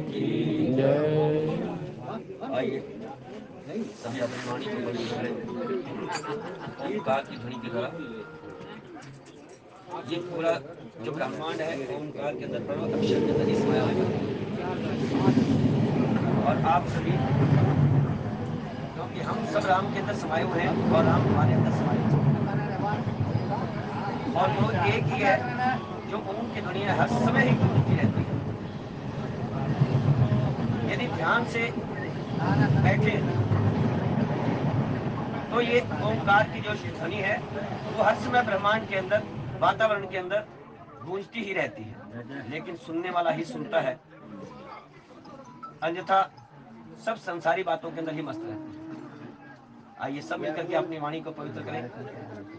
की जय। आइए सभी अपनी वाणी को पवित्र करें ओंकार की ध्वनि के द्वारा। ये पूरा जो ब्रह्मांड है ओंकार के अंदर प्रणव अक्षर के अंदर ही समाया हुआ है। और आप सभी, क्योंकि हम सब राम के अंदर समाये हुए हैं और राम हमारे अंदर समाये हुए हैं, और वो एक ही है जो ओम की ध्वनि हर समय ही गूंजती रहती है। यदि ध्यान से बैठे तो ये ओंकार की जो ध्वनि है वो हर समय ब्रह्मांड के अंदर, वातावरण के अंदर गूंजती ही रहती है, लेकिन सुनने वाला ही सुनता है, अन्यथा सब संसारी बातों के अंदर ही मस्त रहते हैं। आइए सब मिलकर के अपनी वाणी को पवित्र करें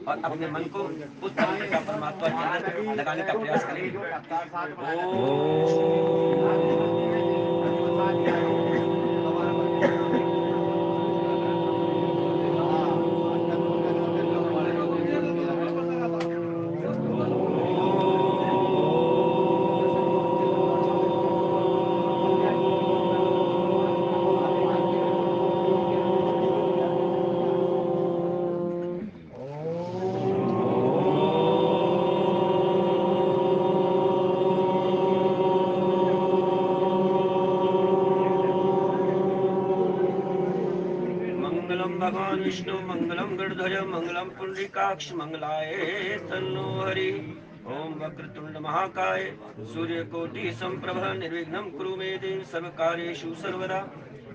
और अपने मन को उस पवित्र का परमात्मा के अंदर लगाने का प्रयास करेंगे। भगवान विष्णु मंगलम गणध्वज मंगलम पुंडरीकाक्ष मंगलाय तन्नो हरि। ओम वक्रतुंड महाकाय सूर्यकोटि संप्रभ निर्विघ्नं कुरु मे देव सर्वकार्येषु सर्वदा।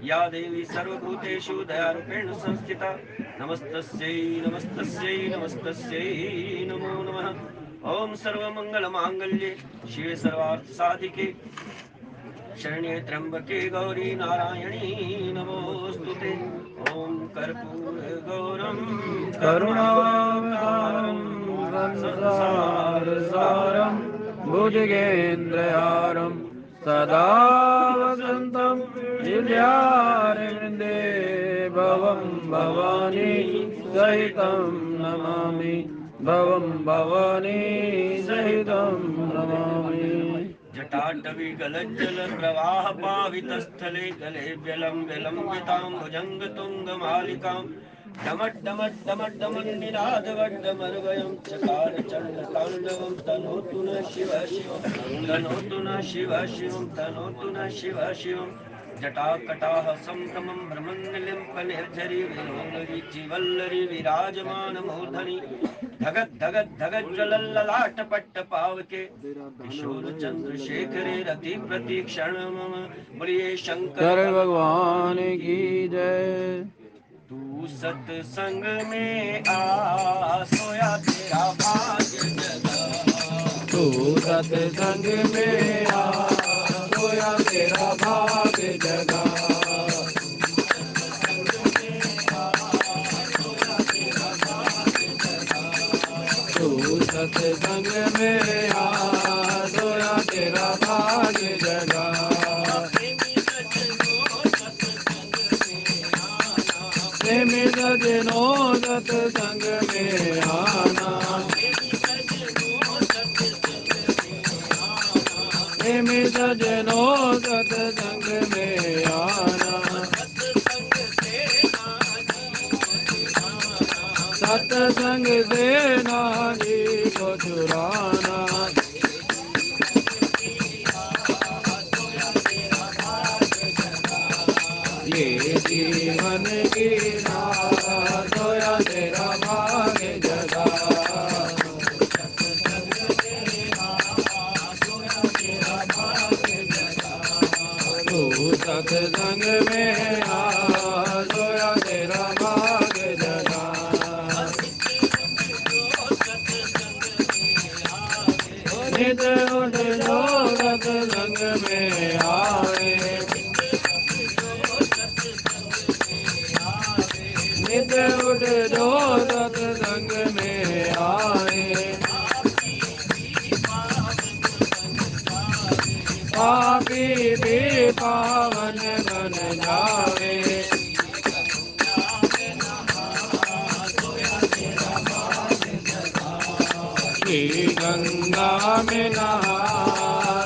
या देवी सर्वभूतेषु दयारूपेण संस्थिता नमस्तस्यै नमस्तस्यै नमस्तस्यै नमो नमः। ओम सर्वमंगलमांगल्ये शिवे सर्वार्थसाधिके शरण्ये त्र्यंबके गौरी नारायणी नमोस्तुते। ओम कर्पूरगौरं करुणावतारं संसारसारं भुजगेन्द्रहारं सदा वसन्तं हृदयारविन्दे भवं भवानी सहितं नमामि भवं भवानी सहितं नमामि। जटाटवी गलज्जल प्रवाह पावितस्थले गले व्यलं विलम्बितां भुजङ्गतुङ्गमालिकां डमड्डमड्डमड्डमन्निनादवड्डमर्वयं चकार चण्डताण्डवं तनोतु न शिव शिवं तनोतु न शिव शिवं तनोतु न शिव शिवं। जटाकटाह सम्भ्रमं भ्रमन्निलिम्पनिर्झरि विलोलवीचिवल्लरि विराजमानमूर्धनि धगत् धगत् धगत् ज्वलल्ललाटपट्टपावके किशोर चंद्रशेखरे रति प्रतीक्षण मम। बोलिए शंकर भगवान की जय। तू सत्संग में आ सोया तेरा भाग्य जगा। तू सत्संग में आ सोया तेरा भाग्य जगा। तू सत्संग में आ सोया तेरा भाग्य जगा। प्रेमी सजनों सत्संग में आना। प्रेमी सजनों सत्संग में आना। सत्संग से नानी को चुराना। ये जीवन की राह सोया तेरा भाग्य जगा। तू सत्संग में आ सोया तेरा भाग्य जगा। नित उठ जो सत्संग में आवे। नित उठ जो सत्संग में आए। पापी भी पावन बन जावे। श्री गंगा में नहा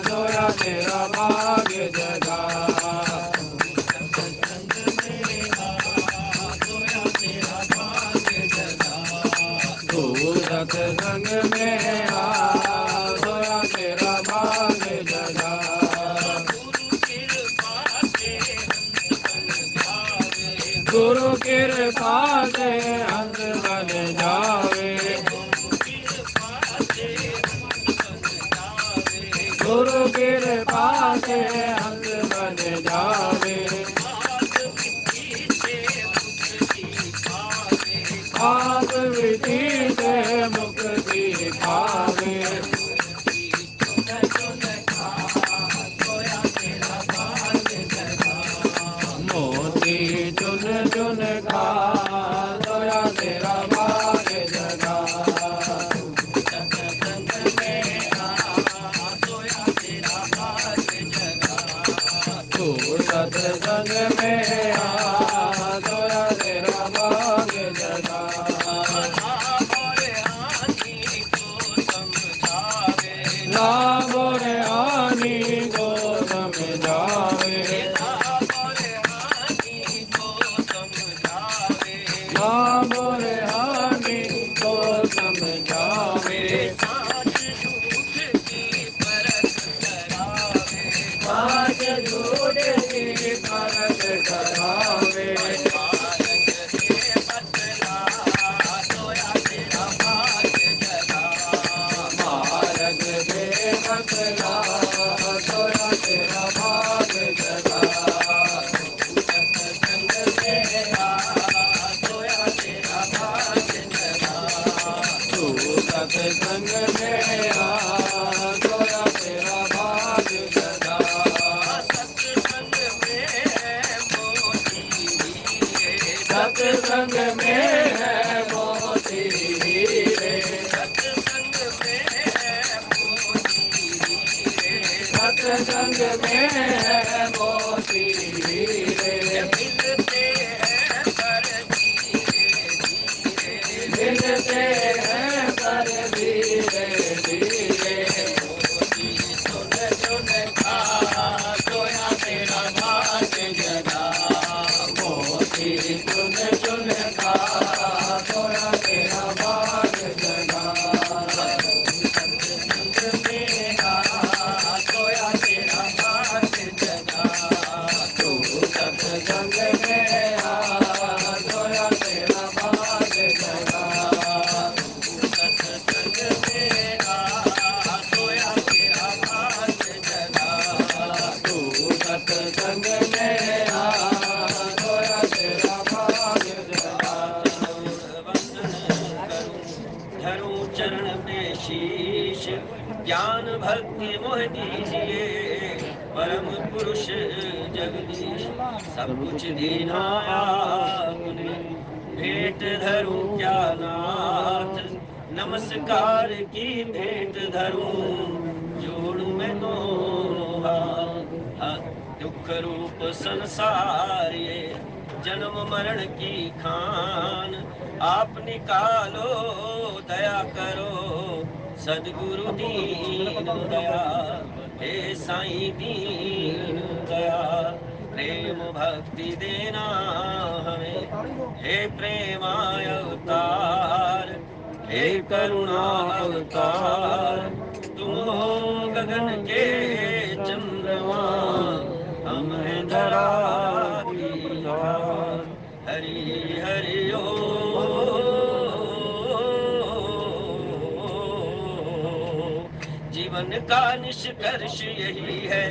सोया तेरा भाग्य जगा। कृपा से अंत बन जावे, गुरु कृपा से अंत बन जावे, पाप विधि से मुक्ति पावे, मोती चुन चुन खा सोया तेरा भाग जगा, तू सत्संग में आ सोया तेरा भाग जगा, लाभ और हानि को समझावे, लाभ और हानि को समझावे, साच झूठ की परख करावे, मार्ग दे बतला सोया तेरा भाग जगा, तू सत्संग में आ सोया तेरा भाग जगा, सत्संग में है मोती हीरे, सत्संग में है मोती हीरे, मिलते हैं पर धीरे धीरे, सुन सुन खा सोया तेरा भाग जगा, मोती चुन चुन खा सोया तेरा भाग जगा, सत्संग में आ सोया तेरा भाग जगा, तू सत्संग में आ सोया तेरा भाग जगा, सत्संग में आ सोया तेरा भाग जगा, तू सत्संग में आ सोया तेरा भाग जगा, धरूं चरण में शीश, ज्ञान भक्ति मोह दीजिए, परम पुरुष जगदीश सब कुछ दीना आपने, भेंट धरूं क्या नाथ, नमस्कार की भेंट धरूं, जोड़ूं मैं दोनों हाथ, दुख रूप संसार ये जन्म मरण की खान, आप निकालो दया करो सद्गुरु दीन दया, हे साईं दीन दया, प्रेम भक्ति देना हमें, हे प्रेमाय अवतार, हे करुणा अवतार, तुम हो गगन के चंद्रमा, हम हैं धरा की धार, हरि हरि ओ, जीवन का निष्कर्ष यही है,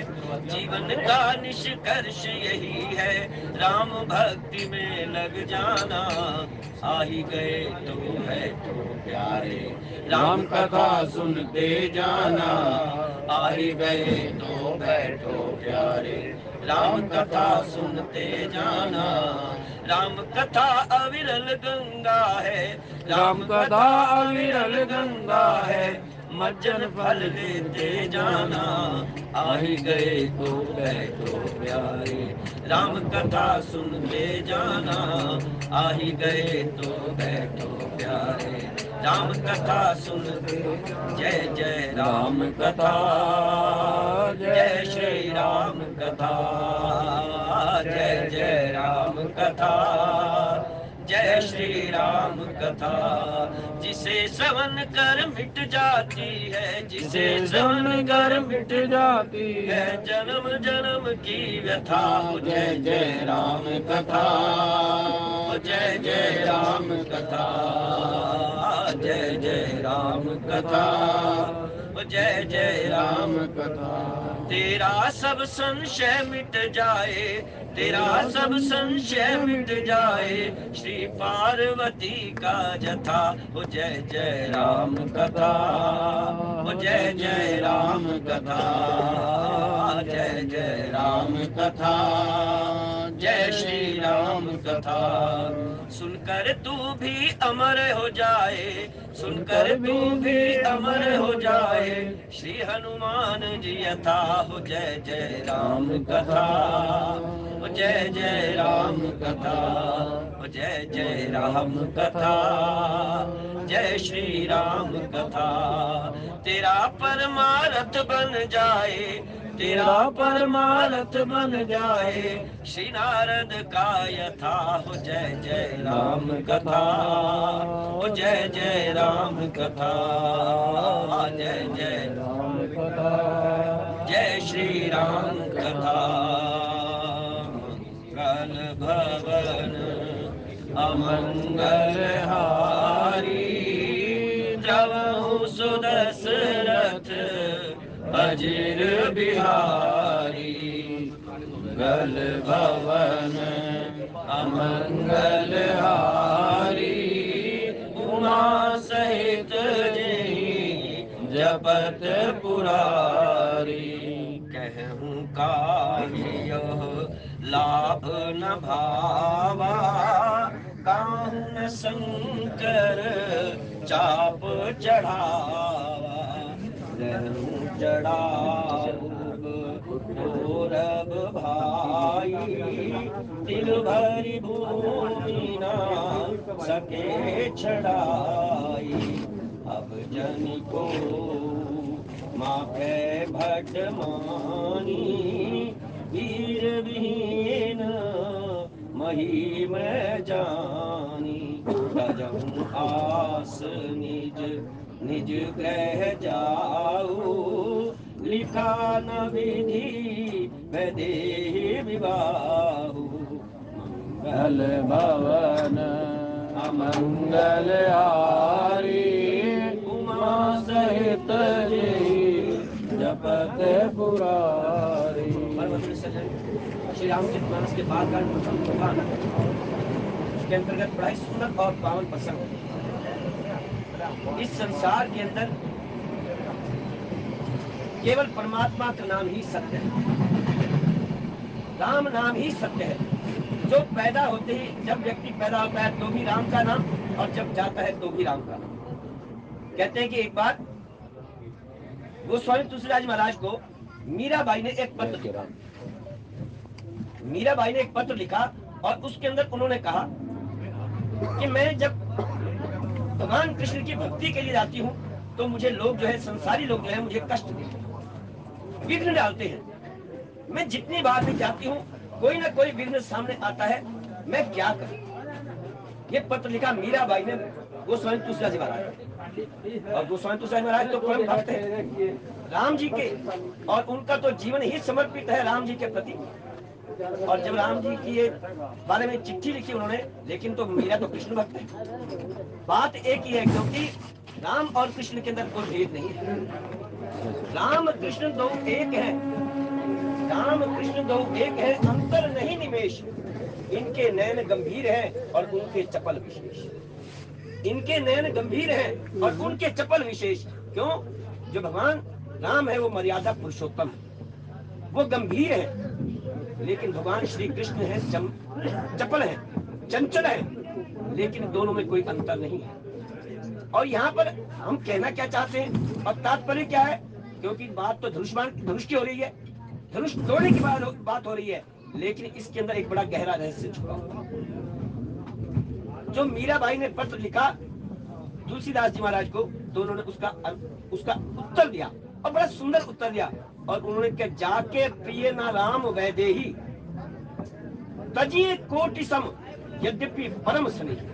जीवन का निष्कर्ष यही है, राम भक्ति में लग जाना, आ ही गए तो है तो प्यारे, राम कथा सुनते जाना, आ ही गए तो बैठो प्यारे, राम कथा सुनते जाना, राम कथा अविरल गंगा है, राम कथा अविरल गंगा है, मज्जन फल लेते जाना, आ ही गए तो बैठो प्यारे, राम कथा सुनते जाना, आ ही गए तो बैठो प्यारे, राम कथा सुनते, जय जय राम कथा, जय श्री राम कथा, जय जय राम कथा, जय श्री राम कथा। जिसे श्रवण कर मिट जाती है, जिसे श्रवण कर मिट जाती है जन्म जन्म की व्यथा। जय जय राम कथा, जय जय राम कथा, जय जय राम कथा, जय जय राम कथा। तेरा सब संशय मिट जाए, तेरा सब संशय मिट जाए, श्री पार्वती का जथा। ओ जय जय राम कथा, ओ जय जय राम कथा, जय जय राम कथा, जय श्री राम कथा। सुनकर तू भी अमर हो जाए, सुनकर तू भी अमर हो जाए, श्री हनुमान जी यथा। हो जय जय राम कथा, हो जय जय राम कथा, हो जय जय राम कथा, जय श्री राम कथा। तेरा परमारथ बन जाए, तेरा परमारथ बन जाए, श्री नारद का यथा। हो जय जय राम कथा, हो जय जय राम कथा, जय जय राम कथा, जय श्री राम कथा। मंगल भवन अमंगल हारी, द्रवहु सुदशरथ अजिर बिहारी। मंगल भवन अमंगल हारी, उमा सहित जही जपत पुरारी। कहूँ काहियो लाभ न भावा, काहू न शंकर चाप चढ़ावा। रहूं चढ़ाऊब गौरव भाई, तिल भरी भूमि ना सके छड़ाई। अब जन को माफे भट मानी, वीर विहीन मही में जानी। तजहूं आस निज निज ग्रह जाऊ, लिखा न विधि वैदेही विवाहु। मंगल भवन अमंगल हारी, उमा सहित जपत पुरारी। श्री रामचरितमानस के बाद उसके अंतर्गत बड़ा ही सुंदर और पावन प्रसंग। इस संसार के अंदर केवल परमात्मा का नाम ही सत्य है, राम नाम ही सत्य है। जो पैदा होते ही, जब व्यक्ति पैदा होता है तो भी राम का नाम, और जब जाता है तो भी राम का नाम। कहते हैं कि एक बार गोस्वामी तुलसीदास महाराज को मीराबाई ने एक पत्र लिखा। मीराबाई ने एक पत्र लिखा और उसके अंदर उन्होंने कहा कि मैं जब भगवान कृष्ण की भक्ति के लिए जाती हूँ तो मुझे लोग जो है, संसारी लोग जो है, मुझे कष्ट देते हैं, विघ्न डालते हैं। मैं जितनी बार भी जाती हूँ कोई ना कोई विघ्न सामने आता है, मैं क्या करूं। ये पत्र लिखा मीराबाई ने गोस्वामी तुलसीदास महाराज। और गोस्वामी तुलसीदास महाराज तो परम भक्त है राम जी के, और उनका तो जीवन ही समर्पित है राम जी के प्रति। और जब राम जी की ये बारे में चिट्ठी लिखी उन्होंने, लेकिन तो मीरा तो कृष्ण भक्त है। बात एक ही है, क्योंकि राम और कृष्ण के अंदर कोई भेद नहीं है। राम कृष्ण दो एक है, राम कृष्ण दो एक है, अंतर नहीं निमेश। इनके नयन गंभीर हैं और उनके चपल विशेष। इनके नयन गंभीर हैं और उनके चपल विशेष। क्यों? जो भगवान राम है वो मर्यादा पुरुषोत्तम है, वो गंभीर है। लेकिन भगवान श्री कृष्ण है चपल है, चंचल है, लेकिन दोनों में कोई अंतर नहीं है। और यहाँ पर हम कहना क्या चाहते हैं और तात्पर्य क्या है, क्योंकि बात तो धनुष की हो रही है, धनुष तोड़ने की बात हो रही है, लेकिन इसके अंदर एक बड़ा गहरा रहस्य छुपा हुआ है। जो मीराबाई ने पत्र लिखा तुलसीदास जी महाराज को, तो उन्होंने उसका उत्तर दिया और बड़ा सुंदर उत्तर दिया। और उन्होंने क्या, जाके प्रिय ना राम वैदेही, तजिए कोटि सम यद्यपि परम स्नेही।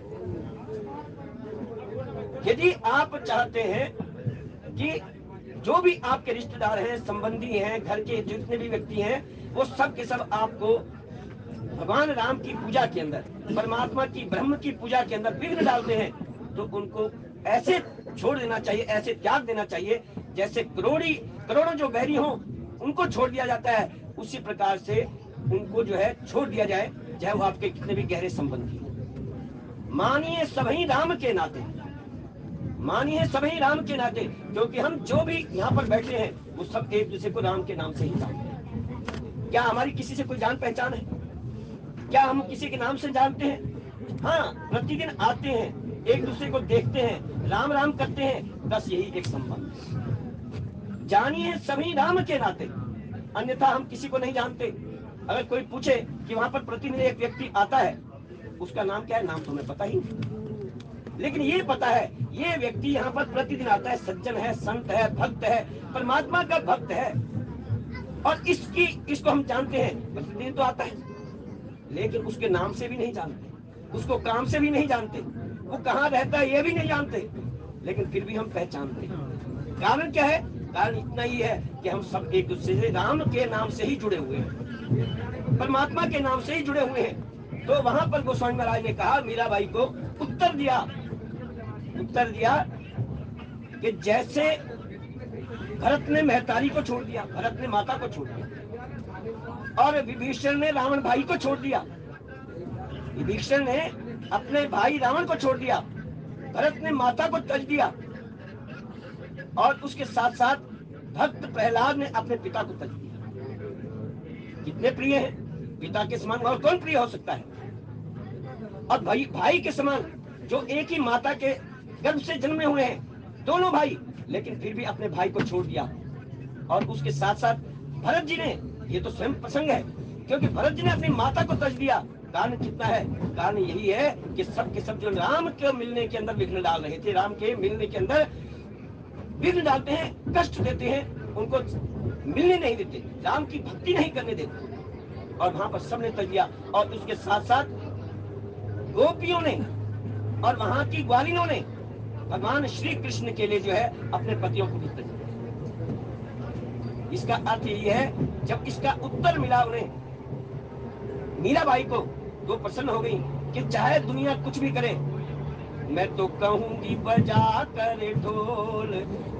यदि आप चाहते हैं कि जो भी आपके रिश्तेदार हैं, संबंधी हैं, घर के जितने भी व्यक्ति हैं, वो सब के सब आपको भगवान राम की पूजा के अंदर, परमात्मा की ब्रह्म की पूजा के अंदर विघ्न डालते हैं, तो उनको ऐसे छोड़ देना चाहिए, ऐसे त्याग देना चाहिए जैसे करोड़ों जो बैरी हों उनको छोड़ दिया जाता है, उसी प्रकार से उनको जो है छोड़ दिया जाए, चाहे वो आपके कितने भी गहरे संबंधी हो। मानिए सभी राम के नाते, मानिए सभी राम के नाते, क्योंकि हम जो भी यहाँ पर बैठे हैं वो सब एक दूसरे को राम के नाम से ही जानते हैं। क्या हमारी किसी से कोई जान पहचान है? क्या हम किसी के नाम से जानते हैं? हाँ, प्रतिदिन आते हैं, एक दूसरे को देखते हैं, राम राम करते हैं, बस यही एक संबंध। जानिए सभी राम के नाते, अन्यथा हम किसी को नहीं जानते। अगर कोई पूछे कि वहां पर प्रतिदिन एक व्यक्ति आता है, उसका नाम क्या है, नाम तो हमें पता ही नहीं, लेकिन ये पता है ये व्यक्ति यहाँ पर प्रतिदिन आता है, सज्जन है, संत है, भक्त है, परमात्मा का भक्त है, और इसको हम जानते हैं, प्रतिदिन तो आता है, लेकिन उसके नाम से भी नहीं जानते, उसको काम से भी नहीं जानते, वो कहाँ रहता है ये भी नहीं जानते, लेकिन फिर भी हम पहचानते हैं। कारण क्या है? कारण इतना ही है कि हम सब एक दूसरे से राम के नाम से ही जुड़े हुए हैं, परमात्मा के नाम से ही जुड़े हुए हैं। तो वहां पर गोस्वामी महाराज ने कहा, मीराबाई को उत्तर दिया कि जैसे भरत ने महतारी को छोड़ दिया, भरत ने माता को छोड़ दिया, और विभीषण ने रावण भाई को छोड़ दिया, विभीषण ने अपने भाई रावण को छोड़ दिया, भरत ने माता को त्यज दिया, और उसके साथ साथ भक्त प्रहलाद ने अपने पिता को त्यज दिया। कितने प्रिय हैं, पिता के समान और कौन प्रिय हो सकता है? और भाई के समान, जो एक ही माता के गर्भ से जन्मे हुए हैं, दोनों भाई, लेकिन फिर भी अपने भाई को छोड़ दिया। और उसके साथ साथ भरत जी ने, ये तो स्वयं प्रसंग है, क्योंकि भरत जी ने अपनी माता को त्यज दिया। कारण कितना है? कारण यही है कि सब के सब जो राम के मिलने के अंदर विघ्न डाल रहे थे, राम के मिलने के अंदर विघ्न डालते हैं, कष्ट देते हैं, उनको मिलने नहीं देते, राम की भक्ति नहीं करने देते, और वहां पर सबने त्यज दिया। और उसके साथ साथ गोपियों ने और वहां की ग्वालिनों ने भगवान श्री कृष्ण के लिए जो है अपने पतियों को भी त्यज दिया। इसका अर्थ यही है, जब इसका उत्तर मिला उन्हें, मीराबाई को, वो प्रसन्न हो गई कि चाहे दुनिया कुछ भी करे, मैं तो कहूंगी बजा कर ढोल,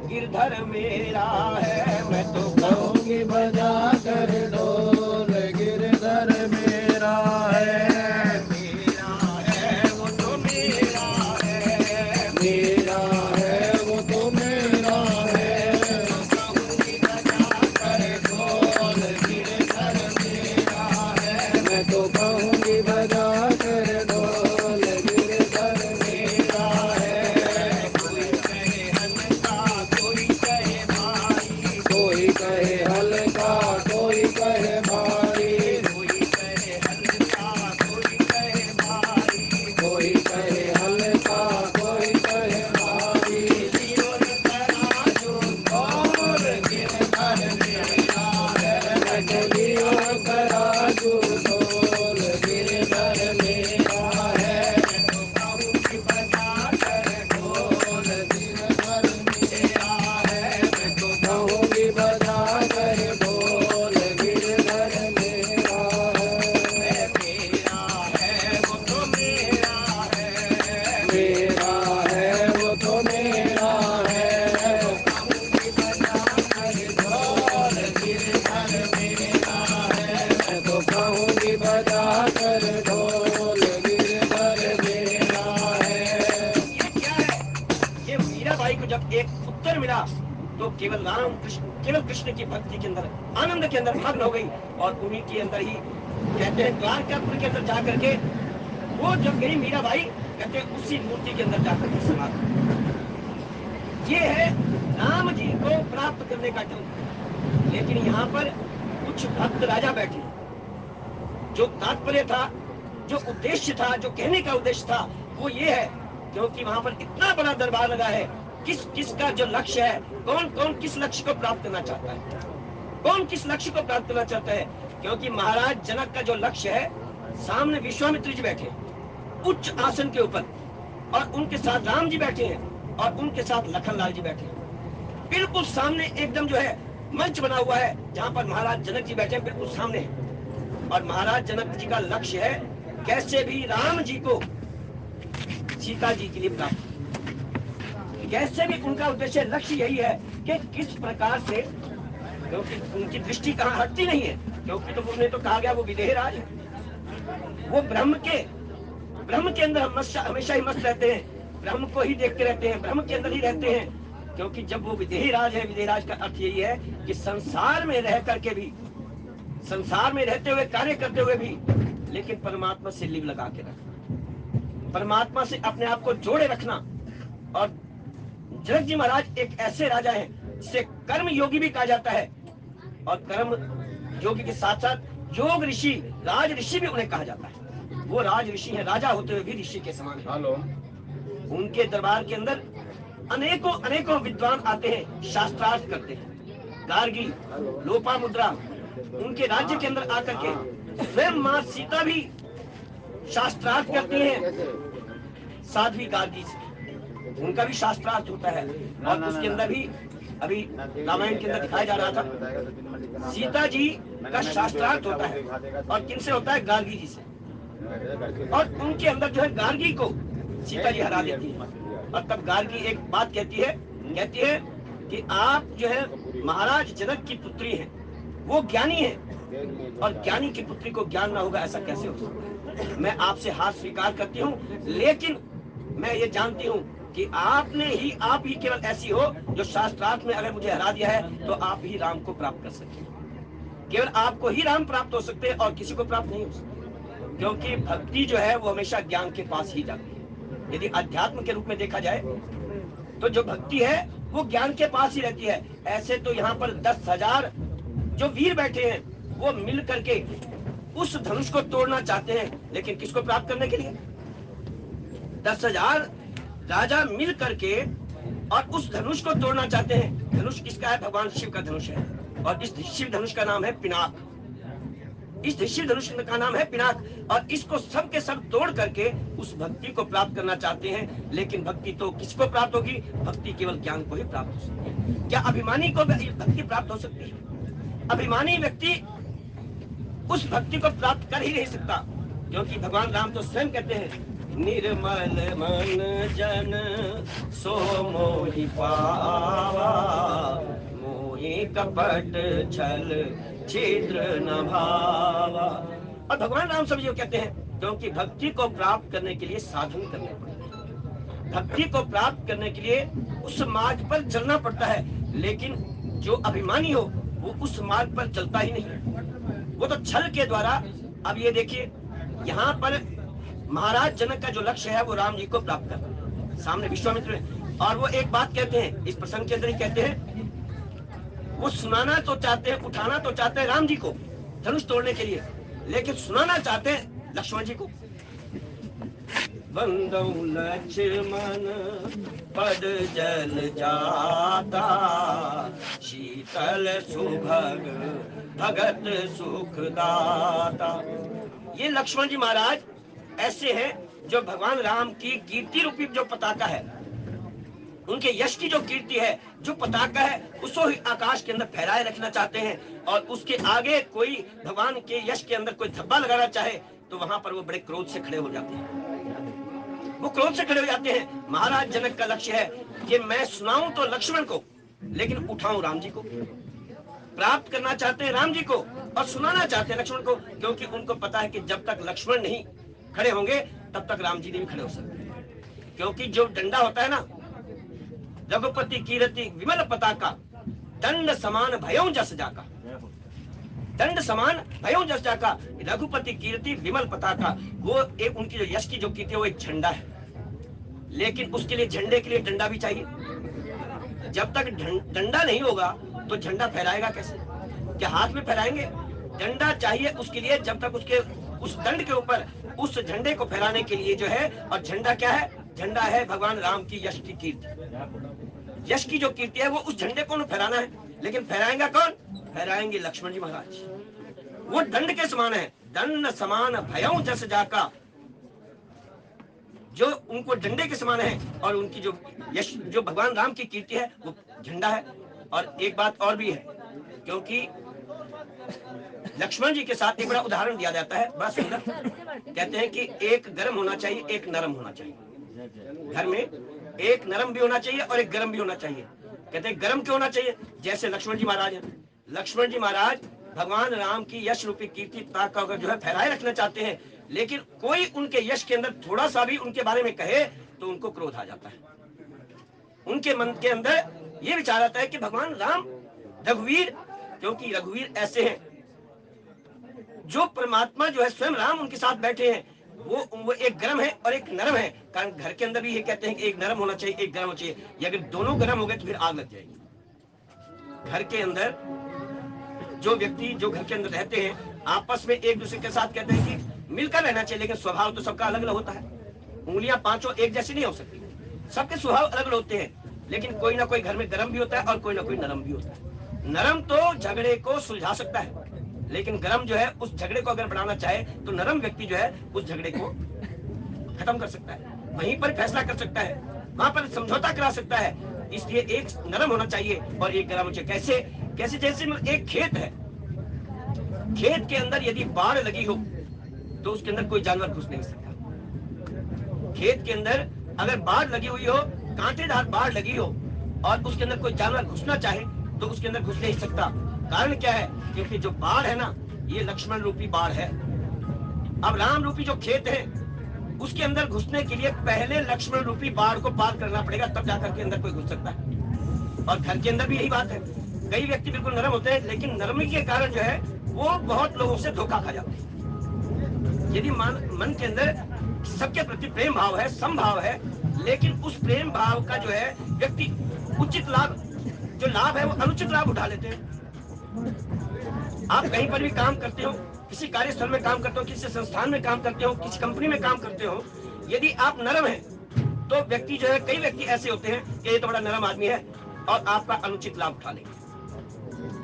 गिरधर मेरा है, मैं तो कहूंगी बजा कर ढोल, गिरधर मेरा है, मेरा है वो तो मेरा है, मेरा है वो तो मेरा है, कहूंगी बजा कर ढोल, गिरधर मेरा है, मैं तो कहूंगी बजा कर ढोल, गिरधर मेरा है। कोई कहे हल्का, कोई कहे भारी, कोई कहे हल्का, कोई कहे भारी, कोई कहे हल्का, कोई कहे भारी, कोई कहे हल्का, कोई कहे भारी, जीवन तराजू ढोल, गिरधर मेरा है, मैं तो जीवन तराजू ढोल, गिरधर मेरा है, मैं तो कहूंगी बजा कर ढोल, गिरधर मेरा है, मैं तो कहूंगी बजा कर ढोल, गिरधर मेरा है, मेरा है वो तो मेरा है, मेरा है वो तो मेरा है, कहूंगी बजा कर ढोल, गिरधर मेरा है, मैं तो कहूंगी बजा कर ढोल, गिरधर मेरा है। ये क्या है? ये मीराबाई को जब एक उत्तर मिला, तो केवल केवल कृष्ण की भक्ति के अंदर, आनंद के अंदर मग्न हो गई, और उन्हीं के अंदर ही कहते हैं द्वारकापुर के अंदर जाकर के, वो जब गई मीराबाई, कहते हैं उसी मूर्ति के अंदर जाकर के समा गई। ये है राम जी को प्राप्त करने का ढंग। लेकिन यहाँ पर कुछ भक्त राजा बैठे, जो तात्पर्य था, जो उद्देश्य था, जो कहने का उद्देश्य था, वो ये है, क्योंकि वहां पर इतना बड़ा दरबार लगा है, किस किस का जो लक्ष्य है, कौन कौन किस लक्ष्य को प्राप्त करना चाहता है, कौन किस लक्ष्य को प्राप्त करना चाहता है। क्योंकि महाराज जनक का जो लक्ष्य है, सामने विश्वामित्र जी बैठे, उच्च आसन के ऊपर, और उनके साथ राम जी बैठे हैं और उनके साथ लखन लाल जी बैठे हैं। बिल्कुल सामने एकदम जो है मंच बना हुआ है जहां पर महाराज जनक जी बैठे हैं, बिल्कुल सामने है। और महाराज जनक जी का लक्ष्य है कैसे भी राम जी को सीता जी के लिए प्राप्त, कैसे भी उनका उद्देश्य लक्ष्य यही है कि किस प्रकार से, क्योंकि उनकी दृष्टि कहाँ हटती नहीं है, क्योंकि तो उन्हें तो कहा गया वो विदेह राज है, वो ब्रह्म के अंदर हमेशा ही मस्त रहते हैं, ब्रह्म को ही देखते रहते हैं, ब्रह्म के अंदर ही रहते हैं। क्योंकि जब वो विदेही राज है, विदेही राज का अर्थ यही है कि संसार में रह करके भी, संसार में रहते हुए कार्य करते हुए भी, लेकिन परमात्मा से लिव लगा के रखना, परमात्मा से अपने आप को जोड़े रखना। और जनक जी महाराज एक ऐसे राजा हैं जिसे कर्म योगी भी कहा जाता है, और कर्म योगी के साथ साथ योग ऋषि, राज ऋषि भी उन्हें कहा जाता है। वो राज ऋषि है, राजा होते हुए भी ऋषि के समान है। उनके दरबार के अंदर अनेकों अनेकों विद्वान आते हैं, शास्त्रार्थ करते हैं। गार्गी, लोपामुद्रा उनके राज्य के अंदर आकर के स्वयं मां सीता भी शास्त्रार्थ करती हैं, साध्वी गार्गी से उनका भी शास्त्रार्थ होता है। और उसके अंदर भी अभी रामायण के अंदर दिखाया जा रहा था, सीता जी का शास्त्रार्थ होता है, और किनसे होता है? गार्गी जी से। और उनके अंदर जो है गार्गी को सीता जी हरा देती है, और तब गार्गी एक बात कहती है कि आप जो है महाराज जनक की पुत्री हैं, वो ज्ञानी है, और ज्ञानी की पुत्री को ज्ञान ना होगा, ऐसा कैसे हो सकता है? मैं आपसे हार स्वीकार करती हूँ, लेकिन मैं ये जानती हूँ कि आप ही केवल ऐसी हो जो शास्त्रार्थ में अगर मुझे हरा दिया है तो आप ही राम को प्राप्त कर सकते हैं। केवल आपको ही राम प्राप्त हो सकते हैं और किसी को प्राप्त नहीं हो सकते, क्योंकि भक्ति जो है वो हमेशा ज्ञान के पास ही जाती है। यदि अध्यात्म के रूप में देखा जाए तो जो भक्ति है वो ज्ञान के पास ही रहती है। ऐसे तो यहाँ पर 10,000 जो वीर बैठे हैं वो मिल करके उस धनुष को तोड़ना चाहते हैं, लेकिन किसको प्राप्त करने के लिए? 10,000 राजा मिल करके और उस धनुष को तोड़ना चाहते हैं। धनुष किसका है? भगवान शिव का धनुष है, और इस शिव धनुष का नाम है पिनाक। इस शिव धनुष का नाम है पिनाक, और इसको सब के सब तोड़ करके उस भक्ति को प्राप्त करना चाहते हैं। लेकिन भक्ति तो किसको प्राप्त होगी? भक्ति केवल ज्ञान को ही प्राप्त हो सकती है। क्या अभिमानी को भक्ति प्राप्त हो सकती है? अभिमानी व्यक्ति उस भक्ति को प्राप्त कर ही नहीं सकता, क्योंकि भगवान राम तो स्वयं कहते हैं, निर्मल मन जन सो मोहि पावा, मोहि कपट छल छिद्र न भावा। और भगवान राम सब ये कहते हैं, क्योंकि भक्ति को प्राप्त करने के लिए साधन करने पड़ते हैं, भक्ति को प्राप्त करने के लिए उस मार्ग पर चलना पड़ता है। लेकिन जो अभिमानी हो वो उस मार्ग पर चलता ही नहीं, वो तो छल के द्वारा। अब ये देखिए, यहाँ पर महाराज जनक का जो लक्ष्य है वो राम जी को प्राप्त करना, सामने विश्वामित्र है। और वो एक बात कहते हैं, इस प्रसंग के अंदर ही कहते हैं, वो सुनाना तो चाहते हैं, उठाना तो चाहते हैं राम जी को धनुष तोड़ने के लिए, लेकिन सुनाना चाहते हैं लक्ष्मण जी को। बंदौ लक्ष्मण पद जल जाता, शीतल सुभग भगत सुख दाता। ये लक्ष्मण जी महाराज ऐसे हैं जो भगवान राम की कीर्ति रूपी जो पताका है, उनके यश की जो कीर्ति है, जो पताका है, उसको ही आकाश के अंदर फहराए रखना चाहते हैं। और उसके आगे कोई भगवान के यश के अंदर कोई धब्बा लगाना चाहे तो वहां पर वो बड़े क्रोध से खड़े हो जाते हैं, वो क्रोध से खड़े हो जाते हैं। महाराज जनक का लक्ष्य है कि मैं सुनाऊं तो लक्ष्मण को, लेकिन उठाऊं राम जी को। प्राप्त करना चाहते हैं राम जी को और सुनाना चाहते हैं लक्ष्मण को, क्योंकि उनको पता है कि जब तक लक्ष्मण नहीं खड़े होंगे तब तक राम जी नहीं खड़े हो सकते। क्योंकि जो डंडा होता है ना, रघुपति कीर्ति विमल पताका, दंड समान भयों जस जाका, दंड समान भयों जस जाका, रघुपति कीर्ति विमल पताका। वो एक उनकी जो यश की जो कीर्ति है वो एक झंडा है, लेकिन उसके लिए झंडे के लिए डंडा भी चाहिए। जब तक डंडा नहीं होगा तो झंडा फहराएगा कैसे? क्या हाथ में फहराएंगे? डंडा चाहिए उसके लिए, जब तक उसके उस दंड के ऊपर उस झंडे को फहराने के लिए जो है। और झंडा क्या है? झंडा है भगवान राम की यश की कीर्ति। यश की जो कीर्ति है वो उस झंडे को फहराना है, लेकिन फहराएंगा कौन? फहराएंगे लक्ष्मण जी महाराज। वो दंड के समान है, दंड समान भयों जस जाका, जो उनको डंडे के समान है, और उनकी जो यश, जो भगवान राम की कीर्ति है वो झंडा है। और एक बात और भी है, क्योंकि लक्ष्मण जी के साथ एक बड़ा उदाहरण दिया जाता है, बड़ा सुंदर। कहते हैं कि एक गर्म होना चाहिए, एक नरम होना चाहिए। घर में एक नरम भी होना चाहिए और एक गर्म भी होना चाहिए। कहते हैं गर्म क्यों होना चाहिए? जैसे लक्ष्मण जी महाराज हैं। लक्ष्मण जी महाराज भगवान राम की यश रूपी कीर्ति ताक अगर जो है फैलाए रखना चाहते हैं, लेकिन कोई उनके यश के अंदर थोड़ा सा भी उनके बारे में कहे तो उनको क्रोध आ जाता है। उनके मन के अंदर ये विचार आता है कि भगवान राम रघुवीर, क्योंकि रघुवीर ऐसे हैं जो परमात्मा जो है स्वयं राम उनके साथ बैठे हैं, वो एक गर्म है और एक नरम है। कारण घर के अंदर भी ये कहते हैं कि एक नरम होना चाहिए, एक गर्म होना चाहिए। ये अगर दोनों गर्म हो गए तो फिर आग लग जाएगी। घर के अंदर जो व्यक्ति जो घर के अंदर रहते हैं आपस में एक दूसरे के साथ कहते हैं कि मिलकर रहना चाहिए, लेकिन स्वभाव तो सबका अलग अलग होता है। उंगलियां पांचों एक जैसी नहीं हो सकती, सबके स्वभाव अलग अलग होते हैं। लेकिन कोई ना कोई घर में गर्म भी होता है और कोई ना कोई नरम भी होता है। नरम तो झगड़े को सुलझा सकता है, लेकिन गर्म जो है उस झगड़े को अगर बढ़ाना चाहे तो नरम व्यक्ति जो है उस झगड़े को खत्म कर सकता है, वहीं पर फैसला कर सकता है, वहां पर समझौता करा सकता है। इसलिए एक नरम होना चाहिए और एक गर्म होना चाहिए। कैसे? कैसे? जैसे एक खेत है, खेत के अंदर यदि बाढ़ लगी हो तो उसके अंदर कोई जानवर घुस नहीं सकता। खेत के अंदर अगर बाढ़ लगी हुई हो, कांटेदार बाढ़ लगी हो, और उसके अंदर कोई जानवर घुसना चाहे तो उसके अंदर घुस नहीं सकता। कारण क्या है? क्योंकि जो बाढ़ है ना, ये लक्ष्मण रूपी बाढ़ है। अब राम रूपी जो खेत है उसके अंदर घुसने के लिए पहले लक्ष्मण रूपी बाढ़ को पार करना पड़ेगा, तब जाकर के अंदर कोई घुस सकता है। और घर के अंदर भी यही बात है। कई व्यक्ति बिल्कुल नरम होते हैं, लेकिन नरमी के कारण जो है वो बहुत लोगों से धोखा खा जाते हैं। यदि मन के अंदर सबके प्रति प्रेम भाव है, समभाव है, लेकिन उस प्रेम भाव का जो है व्यक्ति उचित लाभ, जो लाभ है वो अनुचित लाभ उठा लेते हैं। आप कहीं पर भी काम करते हो, किसी कार्यस्थल में काम करते हो, किसी संस्थान में काम करते हो, किसी कंपनी में काम करते हो, यदि आप नरम हैं तो व्यक्ति जो है, कई व्यक्ति ऐसे होते हैं कि ये तो बड़ा नरम आदमी है और आपका अनुचित लाभ उठा लेंगे,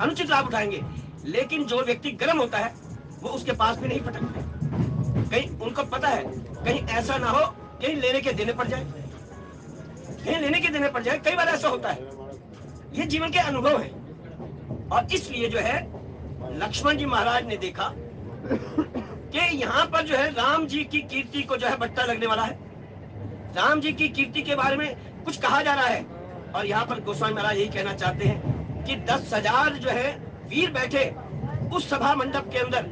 अनुचित लाभ उठाएंगे। लेकिन जो व्यक्ति गर्म होता है वो उसके पास भी नहीं फटकते। कहीं उनको पता है कहीं ऐसा ना हो कहीं लेने के देने पड़ जाए, कहीं लेने के देने पड़ जाए। कई बार ऐसा होता है, ये जीवन के अनुभव है। और इसलिए जो है लक्ष्मण जी महाराज ने देखा कि यहाँ पर जो है राम जी की कीर्ति को जो है बट्टा लगने वाला है। राम जी की कीर्ति के बारे में कुछ कहा जा रहा है, और यहाँ पर गोस्वामी महाराज यही कहना चाहते हैं कि 10,000 जो है वीर बैठे उस सभा मंडप के अंदर,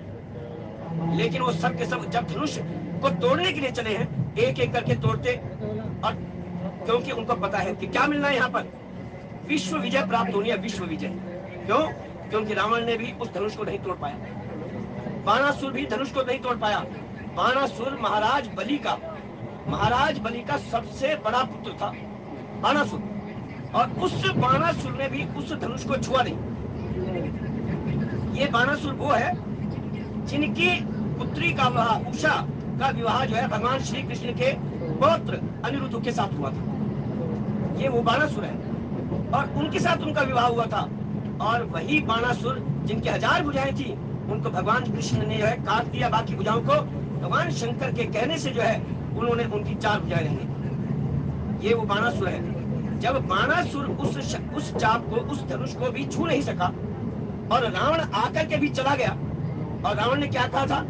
लेकिन वो सब के सब जब धनुष को तोड़ने के लिए चले हैं, एक एक करके तोड़ते, और क्योंकि उनको पता है कि क्या मिलना है यहाँ पर, विश्व विजय प्राप्त होनी है, विश्व विजय। क्यों? क्योंकि रावण ने भी उस धनुष को नहीं तोड़ पाया, बाणासुर भी धनुष को नहीं तोड़ पाया। बाणासुर महाराज बलि का सबसे बड़ा पुत्र था बाणासुर, और उस बाणासुर ने भी उस धनुष को छुआ नहीं। ये बाणासुर वो है जिनकी पुत्री का विवाह, उषा का विवाह जो है भगवान श्री कृष्ण के पौत्र अनिरुद्ध के साथ हुआ था। ये वो बाणासुर है और उनके साथ उनका विवाह हुआ था। और वही बाणासुर जिनकी 1000 भुजाएं थी, उनको भगवान कृष्ण ने जो है काट दिया, बाकी भुजाओं को भगवान शंकर के कहने से जो है उन्होंने उनकी 4 भुजाएं रखी। ये वो बाणासुर है। जब बाणासुर उस चाप को, उस धनुष को भी छू नहीं सका और रावण आकर के भी चला गया, और रावण ने क्या कहा था,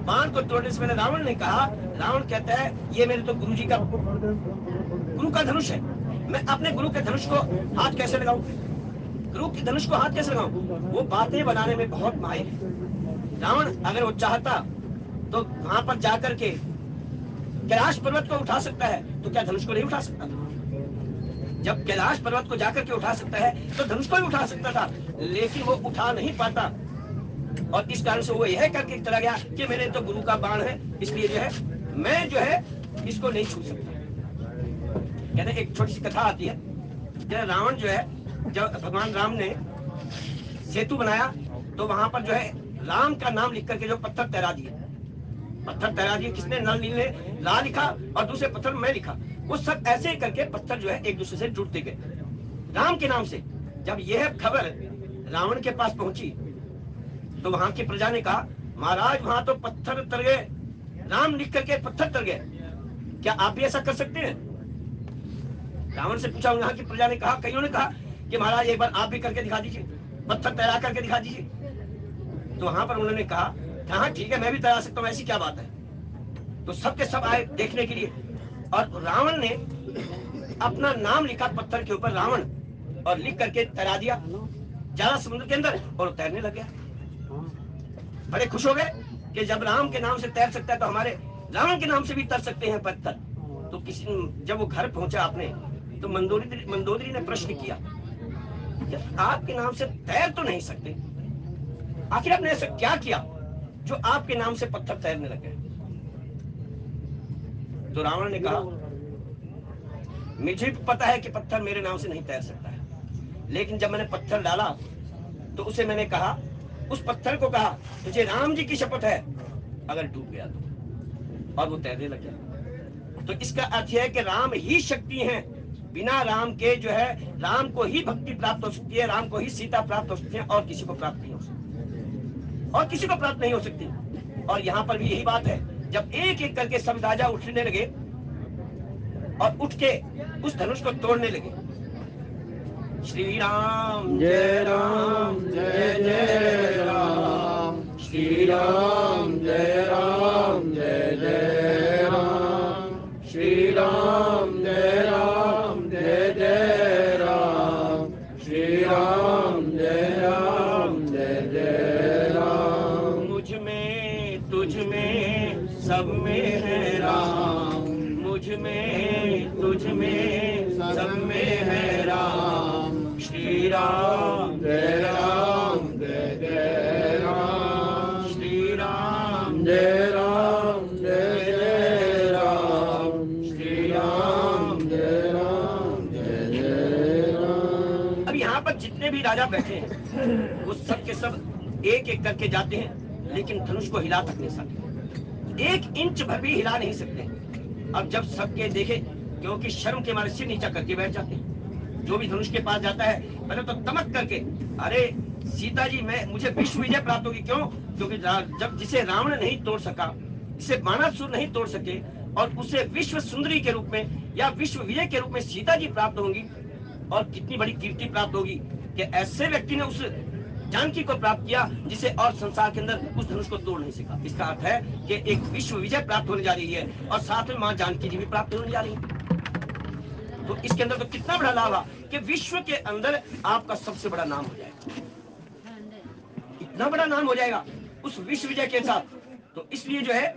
बाण को तोड़ने से पहले रावण ने कहा, रावण कहता है ये मेरे तो गुरु जी का, गुरु का धनुष है, मैं अपने गुरु के धनुष को हाथ कैसे लगाऊं, गुरु के धनुष को हाथ कैसे लगाऊं। वो बातें बनाने में बहुत माहिर है। रावण अगर वो चाहता तो वहां पर जाकर के कैलाश पर्वत को उठा सकता है, तो क्या धनुष को नहीं उठा सकता? जब कैलाश पर्वत को जाकर के उठा सकता है तो धनुष को भी उठा सकता था, लेकिन वो उठा नहीं पाता, और इस कारण से वो यह करके चला गया कि मेरे तो गुरु का बाण है, इसलिए जो है मैं जो है इसको नहीं छू सकता। कहते एक छोटी सी कथा आती है, जब रावण जो है, जब भगवान राम ने सेतु बनाया तो वहां पर जो है राम का नाम लिख करके जो पत्थर तैरा दिए, किसने? नल नील ने ला लिखा और दूसरे पत्थर में लिखा। वो सब ऐसे करके पत्थर जो है एक दूसरे से जुड़ते गए राम के नाम से। जब यह खबर रावण के पास पहुंची तो वहां की प्रजा ने कहा, महाराज वहां तो पत्थर तर गए, राम लिख करके पत्थर तर गए। क्या आप भी ऐसा कर सकते हैं? रावण से पूछा, यहाँ की प्रजा ने कहा, कईयों ने कहा कि महाराज एक बार आप भी करके दिखा दीजिए, पत्थर तैरा करके दिखा दीजिए। तो वहां पर उन्होंने कहा हाँ ठीक है, मैं भी तैरा सकता हूँ, ऐसी क्या बात है। तो सबके सब आए देखने के लिए, और रावण ने अपना नाम लिखा पत्थर के ऊपर, रावण, और लिख करके तैरा दिया ज्यादा समुद्र के अंदर, और तैरने लग गया। बड़े खुश हो गए कि जब राम के नाम से तैर सकता है तो हमारे रावण के नाम से भी तर सकते हैं पत्थर। तो किसी, जब वो घर पहुंचा अपने, तो मंदोदरी ने प्रश्न किया, आपके नाम से तैर तो नहीं सकते, आखिर आपने ऐसा क्या किया जो आपके नाम से पत्थर तैरने लगे? तो रावण ने कहा, मुझे भी पता है कि पत्थर मेरे नाम से नहीं तैर सकता है, लेकिन जब मैंने पत्थर डाला तो उसे मैंने कहा, उस पत्थर को कहा, तुझे राम जी की शपथ है अगर डूब गया तो, और वो तैरने लग गया। तो इसका अर्थ है कि राम ही शक्ति है, बिना राम के जो है, राम को ही भक्ति प्राप्त हो सकती है, राम को ही सीता प्राप्त हो सकती है, और किसी को प्राप्त नहीं हो सकती, और किसी को प्राप्त नहीं हो सकती। और यहाँ पर भी यही बात है, जब एक एक करके सब राजा उठने लगे और उठ के उस धनुष को तोड़ने लगे, श्री राम जय राम जय जय राम, श्री राम जय राम जय जय राम, श्री राम जय राम जय जय राम, श्री राम जय राम जय जय राम। मुझ में तुझ में सब में है राम, मुझ में तुझ में सब में है राम, श्री राम जय राम, श्री राम जय राम, श्री राम जय राम। अब यहाँ पर जितने भी राजा बैठे हैं वो सब के सब एक एक करके जाते हैं, लेकिन धनुष को हिला तक नहीं सकते, 1 इंच भर भी हिला नहीं सकते। अब जब सबके देखे, क्योंकि शर्म के मारे सिर नीचा करके बैठ जाते हैं, जो भी धनुष के पास जाता है पहले तो तमक करके, अरे सीता जी मुझे विश्व विजय प्राप्त होगी। क्यों? क्योंकि जब जिसे रावण नहीं तोड़ सका, जिसे बाणासुर नहीं तोड़ सके, और उसे विश्व सुंदरी के रूप में या विश्व विजय के रूप में सीता जी प्राप्त होंगी, और कितनी बड़ी कीर्ति प्राप्त होगी कि ऐसे व्यक्ति ने उस जानकी को प्राप्त किया जिसे और संसार के अंदर उस धनुष को तोड़ नहीं सका। इसका अर्थ है कि एक विश्व विजय प्राप्त होने जा रही है, और साथ में मां जानकी जी भी प्राप्त होने जा रही है। तो इसके अंदर तो कितना बड़ा लाभ है कि विश्व के अंदर आपका सबसे बड़ा नाम हो जाएगा, इतना बड़ा नाम हो जाएगा उस विश्व विजय के साथ। तो इसलिए जो है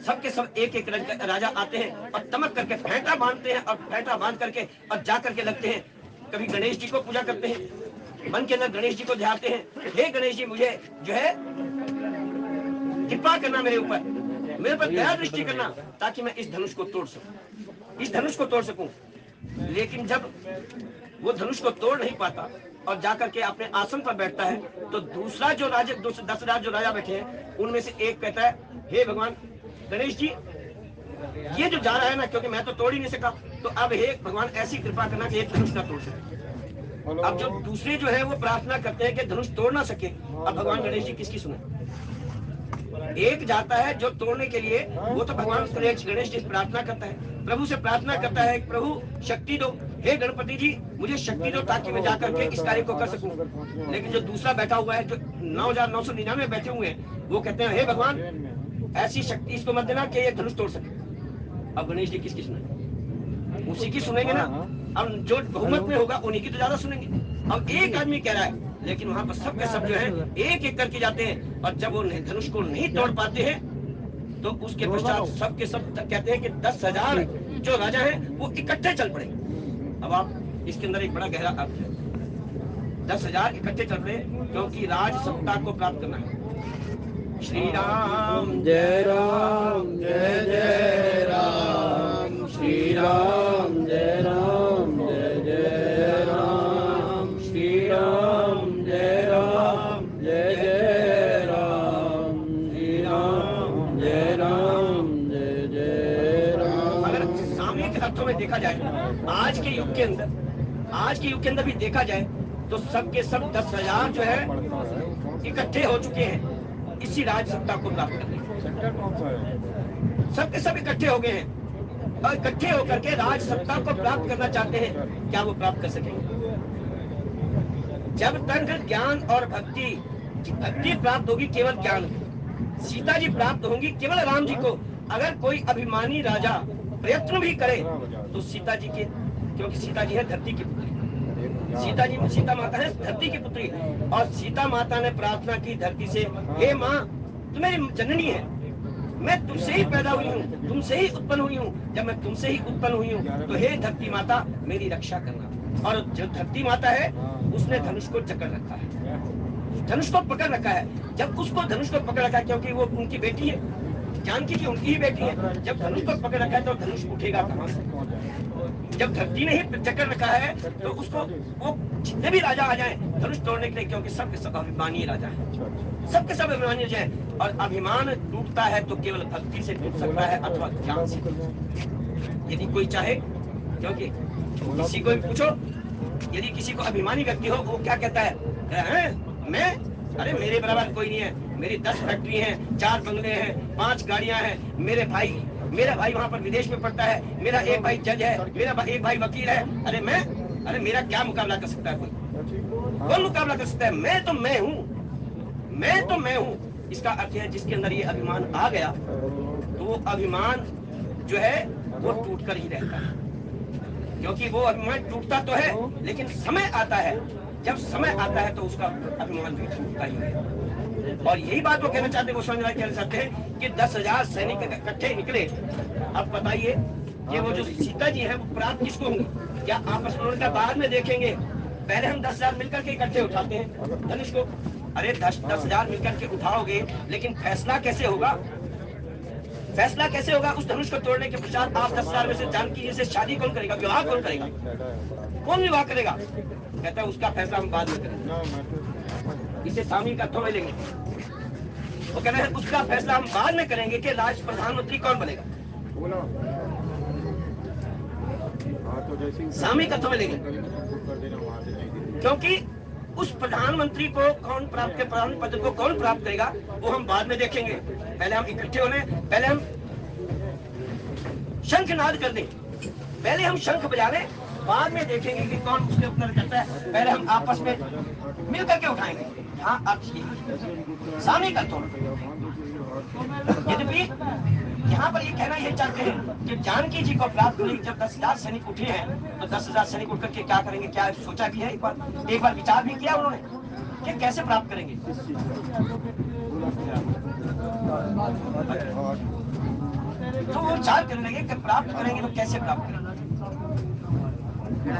सबके सब एक एक राजा आते हैं और तमक करके फेंटा बांधते हैं, और फेंटा बांध करके और जा करके लगते हैं, कभी गणेश जी को पूजा करते हैं, मन के अंदर गणेश जी को ध्याते हैं, हे गणेश जी मुझे जो है कृपा करना, मेरे पर दया दृष्टि करना, ताकि मैं इस धनुष को तोड़ सकूं, इस धनुष को तोड़ सकूं। लेकिन जब वो धनुष को तोड़ नहीं पाता और जाकर के अपने आसन पर बैठता है, तो दूसरा जो राजा, 10,000 जो राजा बैठे हैं, उनमें से एक कहता है, हे भगवान गणेश जी, ये जो जा रहा है ना, क्योंकि मैं तो तोड़ ही नहीं सका, तो अब हे भगवान ऐसी कृपा करना कि एक धनुष ना तोड़ सके। अब जो दूसरे जो है वो प्रार्थना करते हैं कि धनुष तोड़ ना सके, अब भगवान गणेश जी किसकी सुने? एक जाता है जो तोड़ने के लिए, वो तो भगवान गणेश जी प्रार्थना करता है, प्रभु से प्रार्थना करता है, प्रभु शक्ति दो, हे गणपति जी मुझे शक्ति दो ताकि मैं जाकर के इस कार्य को कर सकूं। लेकिन जो दूसरा बैठा हुआ है, जो 9,999 बैठे हुए हैं, वो कहते हैं, हे भगवान ऐसी शक्ति इसको मत देना कि ये धनुष तोड़ सके। अब गणेश जी किसकी सुने? उसी की सुनेंगे ना। अब जो बहुमत में होगा उन्हीं की तो ज्यादा सुनेंगे। अब एक आदमी कह रहा है, लेकिन वहां पर सब के सब जो है एक एक करके जाते हैं, और जब वो धनुष को नहीं तोड़ पाते हैं, तो उसके पश्चात सब के सब कहते हैं कि 10,000 जो राजा हैं वो इकट्ठे चल पड़े। अब आप इसके अंदर एक बड़ा गहरा अर्थ है, 10,000 इकट्ठे चल रहे, क्योंकि राज सत्ता को प्राप्त करना है। श्री राम जय राम जय जय राम, श्री राम जय राम जय जय राम, श्री राम जय राम जय जय राम, श्री राम जय राम जय जय राम। अगर सामयिक अर्थों में देखा जाए, आज के युग के अंदर भी देखा जाए, तो सबके सब 10,000 जो है इकट्ठे हो चुके हैं इसी राज सत्ता को प्राप्त करने। सबके सब इकट्ठे हो गए हैं, और इकट्ठे होकर के राज सत्ता को प्राप्त करना चाहते हैं, क्या वो प्राप्त कर सकेंगे? जब तक ज्ञान और भक्ति प्राप्त होगी केवल ज्ञान, सीता जी प्राप्त होंगी केवल राम जी को। अगर कोई अभिमानी राजा प्रयत्न भी करे तो सीता जी के, क्योंकि सीता जी है धरती की पुत्री, सीता माता है धरती की पुत्री, और सीता माता ने प्रार्थना की धरती से, हे माँ तू मेरी जननी है, मैं तुमसे ही पैदा हुई हूँ, तुमसे ही उत्पन्न हुई हूँ, जब मैं तुमसे ही उत्पन्न हुई हूँ तो हे धरती माता मेरी रक्षा करना। और जो धरती माता है उसने धनुष को जकड़ रखा है, धनुष को पकड़ रखा है। जब उसको धनुष को पकड़ रखा है, क्योंकि वो उनकी बेटी है, जानकी जी उनकी ही बेटी है, जब धनुष को पकड़ रखा है तो धनुष उठेगा कहाँ से? जब धरती ने ही जकड़ रखा है तो उसको, वो जितने भी राजा आ जाएं धनुष तोड़ने के लिए, क्योंकि सबके सब अभिमानी राजा है, सबके सब अभिमानी राजा है। और अभिमान टूटता है तो केवल भक्ति से टूट सकता है अथवा ज्ञान से। यदि कोई चाहे, क्योंकि किसी को भी पूछो, यदि किसी को अभिमानी व्यक्ति हो वो क्या कहता है? मैं, अरे मेरे बराबर कोई नहीं है, मेरी 10 फैक्ट्री हैं, 4 बंगले हैं, 5 गाड़ियां हैं, मेरा भाई वहाँ पर विदेश में पढ़ता है, मेरा एक भाई जज है, मेरा एक भाई वकील है, अरे मेरा क्या मुकाबला कर सकता है कोई? कौन मुकाबला कर सकता है? मैं तो मैं हूँ। इसका अर्थ है जिसके अंदर ये अभिमान आ गया तो वो अभिमान जो है वो टूट कर ही रहता है, क्योंकि वो अभिमान टूटता तो है लेकिन समय आता है, जब समय आता है तो उसका अभिमान भी टूटता ही है। और यही बात वो कहना चाहते हैं, गोस्वामी महाराज कहना चाहते हैं कि 10,000 सैनिक इकट्ठे निकले। अब बताइए कि वो जो सीता जी हैं वो प्राप्त किसको होंगी? क्या आपस में उनका बाद में देखेंगे? पहले हम 10,000 मिलकर के इकट्ठे उठाते हैं धनुष को। अरे 10,000 मिलकर के उठाओगे, लेकिन फैसला कैसे होगा? फैसला कैसे होगा? उस धनुष को तोड़ने के पश्चात आप 10,000 में से जानकी जी से शादी कौन करेगा? विवाह कौन करेगा? कौन विवाह करेगा? कहता है उसका फैसला हम बाद में करेंगे, इसे स्वामी का थोड़े लेंगे। वो कहना है उसका फैसला हम बाद में करेंगे कि राष्ट्र प्रधानमंत्री कौन बनेगा, स्वामी का थोड़े लेंगे। क्योंकि उस प्रधानमंत्री को कौन प्राप्त, प्रधान पद को कौन प्राप्त करेगा वो हम बाद में देखेंगे। पहले हम इकट्ठे होने, पहले हम शंखनाद कर दें, पहले हम शंख बजा लें, बाद में देखेंगे कि कौन उसके उत्तर करता है। पहले हम आपस में मिल करके उठाएंगे। हाँ अर्थ सामने का तोड़। यद्यपि यहाँ पर ये कहना ये चाहते हैं कि जानकी जी को प्राप्त हुई, जब 10,000 सैनिक उठे हैं तो 10,000 सैनिक उठ करके क्या करेंगे? क्या सोचा भी है? एक बार विचार भी किया उन्होंने कि कैसे प्राप्त करेंगे? तो वो विचार करने लगे कि प्राप्त करेंगे तो कैसे प्राप्त करेंगे।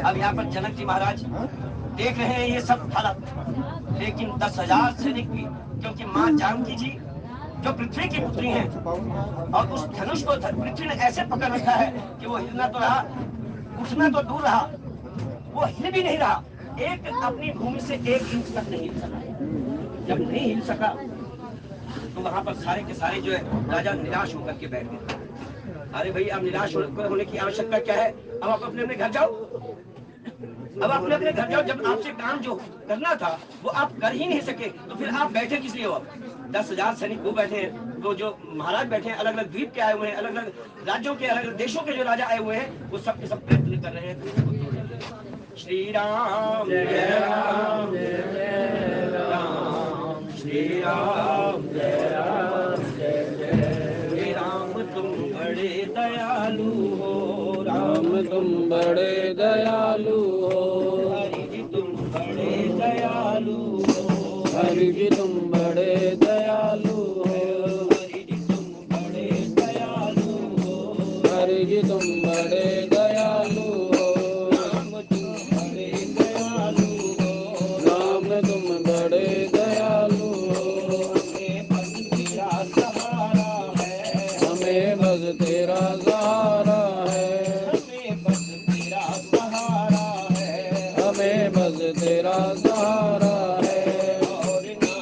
अब यहाँ पर जनक जी महाराज देख रहे हैं ये सब हालत, लेकिन 10,000 सैनिक भी, क्योंकि माँ जानकी जी जो पृथ्वी की पुत्री हैं और उस धनुष को पृथ्वी ने ऐसे पकड़ रखा है कि वो हिलना तो रहा, उठना तो दूर रहा, वो हिल भी नहीं रहा, एक अपनी भूमि से 1 इंच तक नहीं हिल सका। जब नहीं हिल सका तो वहां पर सारे के सारे जो है राजा निराश होकर के बैठ गए। अरे भाई अब निराश होने की आवश्यकता क्या है? अब आप अपने अपने घर जाओ, अब अपने अपने घर जाओ। जब आपसे काम जो करना था वो आप कर ही नहीं सके तो फिर आप बैठे किस लिए हो? 10,000 सैनिक वो बैठे हैं, तो जो महाराज बैठे हैं, अलग अलग द्वीप के आए हुए हैं, अलग अलग राज्यों के, अलग अलग देशों के जो राजा आए हुए हैं, वो सब के सब प्रयत्न कर रहे हैं। श्री राम जय राम जय राम, श्री राम जय राम जय जय राम। तुम बड़े दयालु हो, राम तुम बड़े दयालु हो, हरि जी तुम बड़े दयालु हो, हरि जी तुम बड़े दयालु हो, हरि जी तुम बड़े दयालु हो, हरि जी तुम बड़े दयालु हो, राम तुम बड़े दयालु हो, राम तुम बड़े दयालु हो। हमें बस तेरा सहारा है, हमें बस तेरा सहारा है, हमें बस तेरा सहारा है, हमें बस तेरा सहारा है। और ना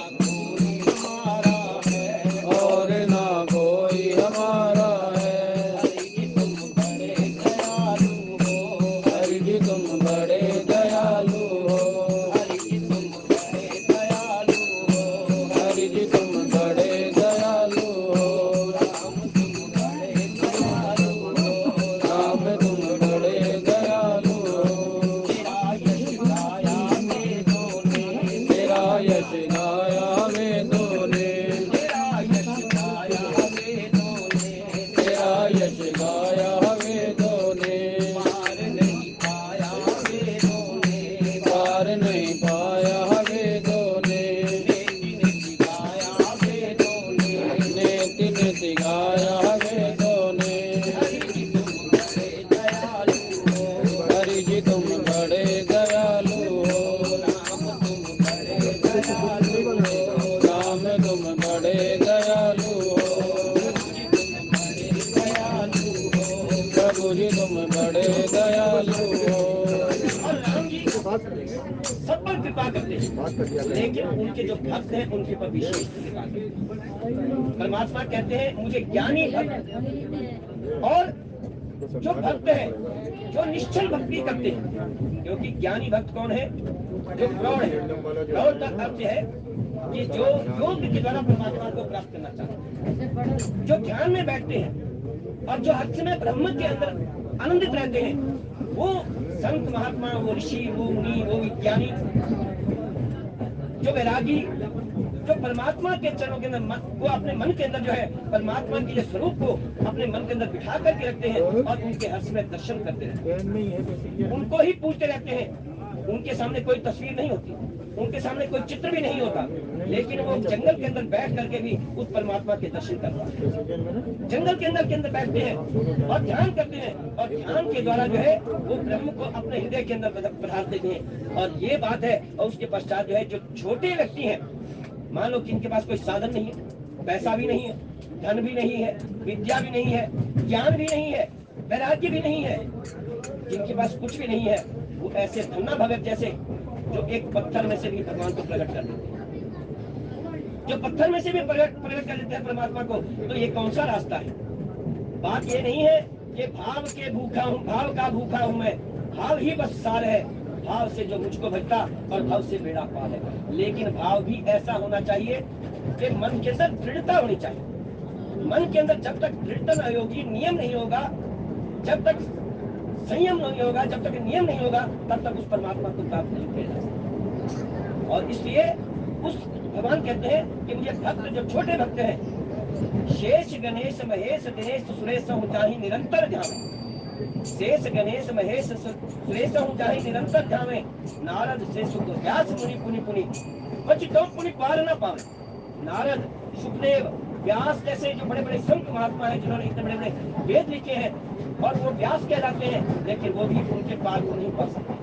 कृपा करते हैं, लेकिन उनके जो भक्त हैं उनके ऊपर विशेष कृपा करते हैं। परमात्मा कहते हैं मुझे ज्ञानी भक्त और जो भक्त है जो निश्चल भक्ति करते हैं, क्योंकि ज्ञानी भक्त कौन है? जो प्रौढ़ है। प्रौढ़ का अर्थ है कि जो योग के द्वारा परमात्मा को प्राप्त करना चाहते हैं, जो ध्यान में बैठते हैं और जो हर समय ब्रह्म के अंदर आनंदित रहते हैं, वो संत महात्मा, वो ऋषि, वो मुनि, वो विज्ञानी, जो वैरागी, जो परमात्मा के चरणों के अंदर वो अपने मन के अंदर जो है परमात्मा के स्वरूप को अपने मन के अंदर बिठा करके रखते हैं और उनके हर समय दर्शन करते रहते हैं, उनको ही पूजते रहते हैं। उनके सामने कोई तस्वीर नहीं होती, उनके सामने कोई चित्र भी नहीं होता, लेकिन वो जंगल के अंदर बैठ करके भी उस परमात्मा के दर्शन करते हैं। जंगल के अंदर बैठते हैं और ध्यान करते हैं और ध्यान के द्वारा जो है वो ब्रह्म को अपने हृदय के अंदर पधार देते हैं। और ये बात है। और उसके पश्चात जो है जो छोटे व्यक्ति हैं, मान लो कि इनके पास कोई साधन नहीं है, पैसा भी नहीं है, धन भी नहीं है, विद्या भी नहीं है, ज्ञान भी नहीं है, वैराग्य भी नहीं है, जिनके पास कुछ भी नहीं है, वो ऐसे धन्ना भगत जैसे जो एक पत्थर में से भी भगवान को प्रकट कर देते हैं, जो पत्थर में से भी प्रकट कर देते हैं परमात्मा को। तो ये कौन सा रास्ता है? बात ये नहीं है कि भाव के भूखा हूँ, भाव का भूखा हूँ मैं, भाव ही बस सार है, भाव से जो मुझको भजता और भाव से बेड़ा पार है। लेकिन भाव भी ऐसा होना चाहिए कि मन के अंदर दृढ़ता होनी चाहिए। मन के अंदर जब तक दृढ़ता नहीं होगी, नियम नहीं होगा, जब तक संयम नहीं होगा, जब तक नियम नहीं होगा, तब तक उस परमात्मा को प्राप्त नहीं किया जा सकता। और इसलिए उस भगवान कहते हैं कि मुझे भक्त जो छोटे भक्त हैं, शेष गणेश महेश दिनेश सुरेश जाहि निरंतर ध्यान, शेष गणेश महेश सुरेश जाहि निरंतर ध्यान, नारद से सुख व्यास मुनि पुनि पुनि बचितो पुनि पार न पावे। नारद, सुखदेव, व्यास जैसे जो बड़े बड़े संत महात्मा हैं जिन्होंने इतने बड़े बड़े वेद लिखे हैं और वो व्यास कहलाते हैं, लेकिन वो भी उनके पार को नहीं पा सके।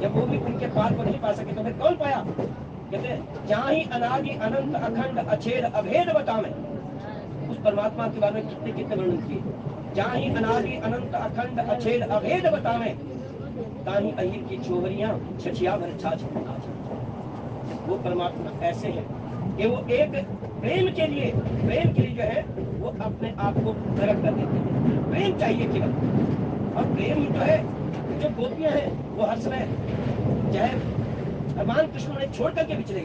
जब वो भी उनके पार को नहीं पा सके तो फिर कौन पाया? कहते हैं जाहि अनादि अनंत अखंड अछेद अभेद बतावे। उस परमात्मा के बारे में कितने कितने वर्णन किए। जाहि अनादि अनंत अखंड अछेद अभेद बतावे, ताहि अहिर की छोहरियां छछिया भर छाछ। वो परमात्मा ऐसे हैं कि वो एक प्रेम के लिए जो है वो अपने आप को प्रकट कर देते हैं। प्रेम चाहिए केवल, और प्रेम ही तो है। जो गोपियां हैं वो हर समय चाहे भगवान कृष्ण ने छोड़ करके भी चले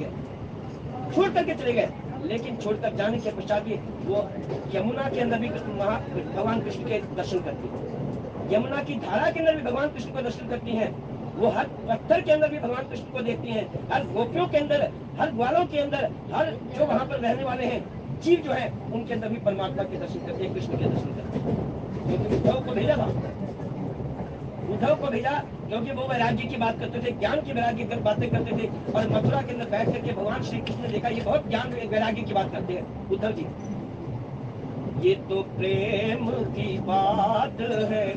गए, लेकिन छोड़कर जाने के पश्चात भी वो यमुना के अंदर भी भगवान कृष्ण के दर्शन करती है, यमुना की धारा के अंदर भी भगवान कृष्ण को दर्शन करती हैं, वो हर पत्थर के अंदर भी भगवान कृष्ण को देखती हैं, हर गोपियों के अंदर, हर ग्वालों के अंदर, हर जो वहाँ पर रहने वाले हैं जीव जो है उनके अंदर भी परमात्मा के दर्शन करते हैं, कृष्ण के दर्शन करते हैं। क्योंकि उद्धव को भेजा था, उद्धव को भेजा क्योंकि वो वैराग्य की बात करते थे, ज्ञान की वैराग्य की बातें करते थे, और मथुरा के अंदर बैठ करके भगवान श्री कृष्ण ने देखा ये बहुत ज्ञान वैराग्य की बात करते हैं। उद्धव जी, ये तो प्रेम की बात है,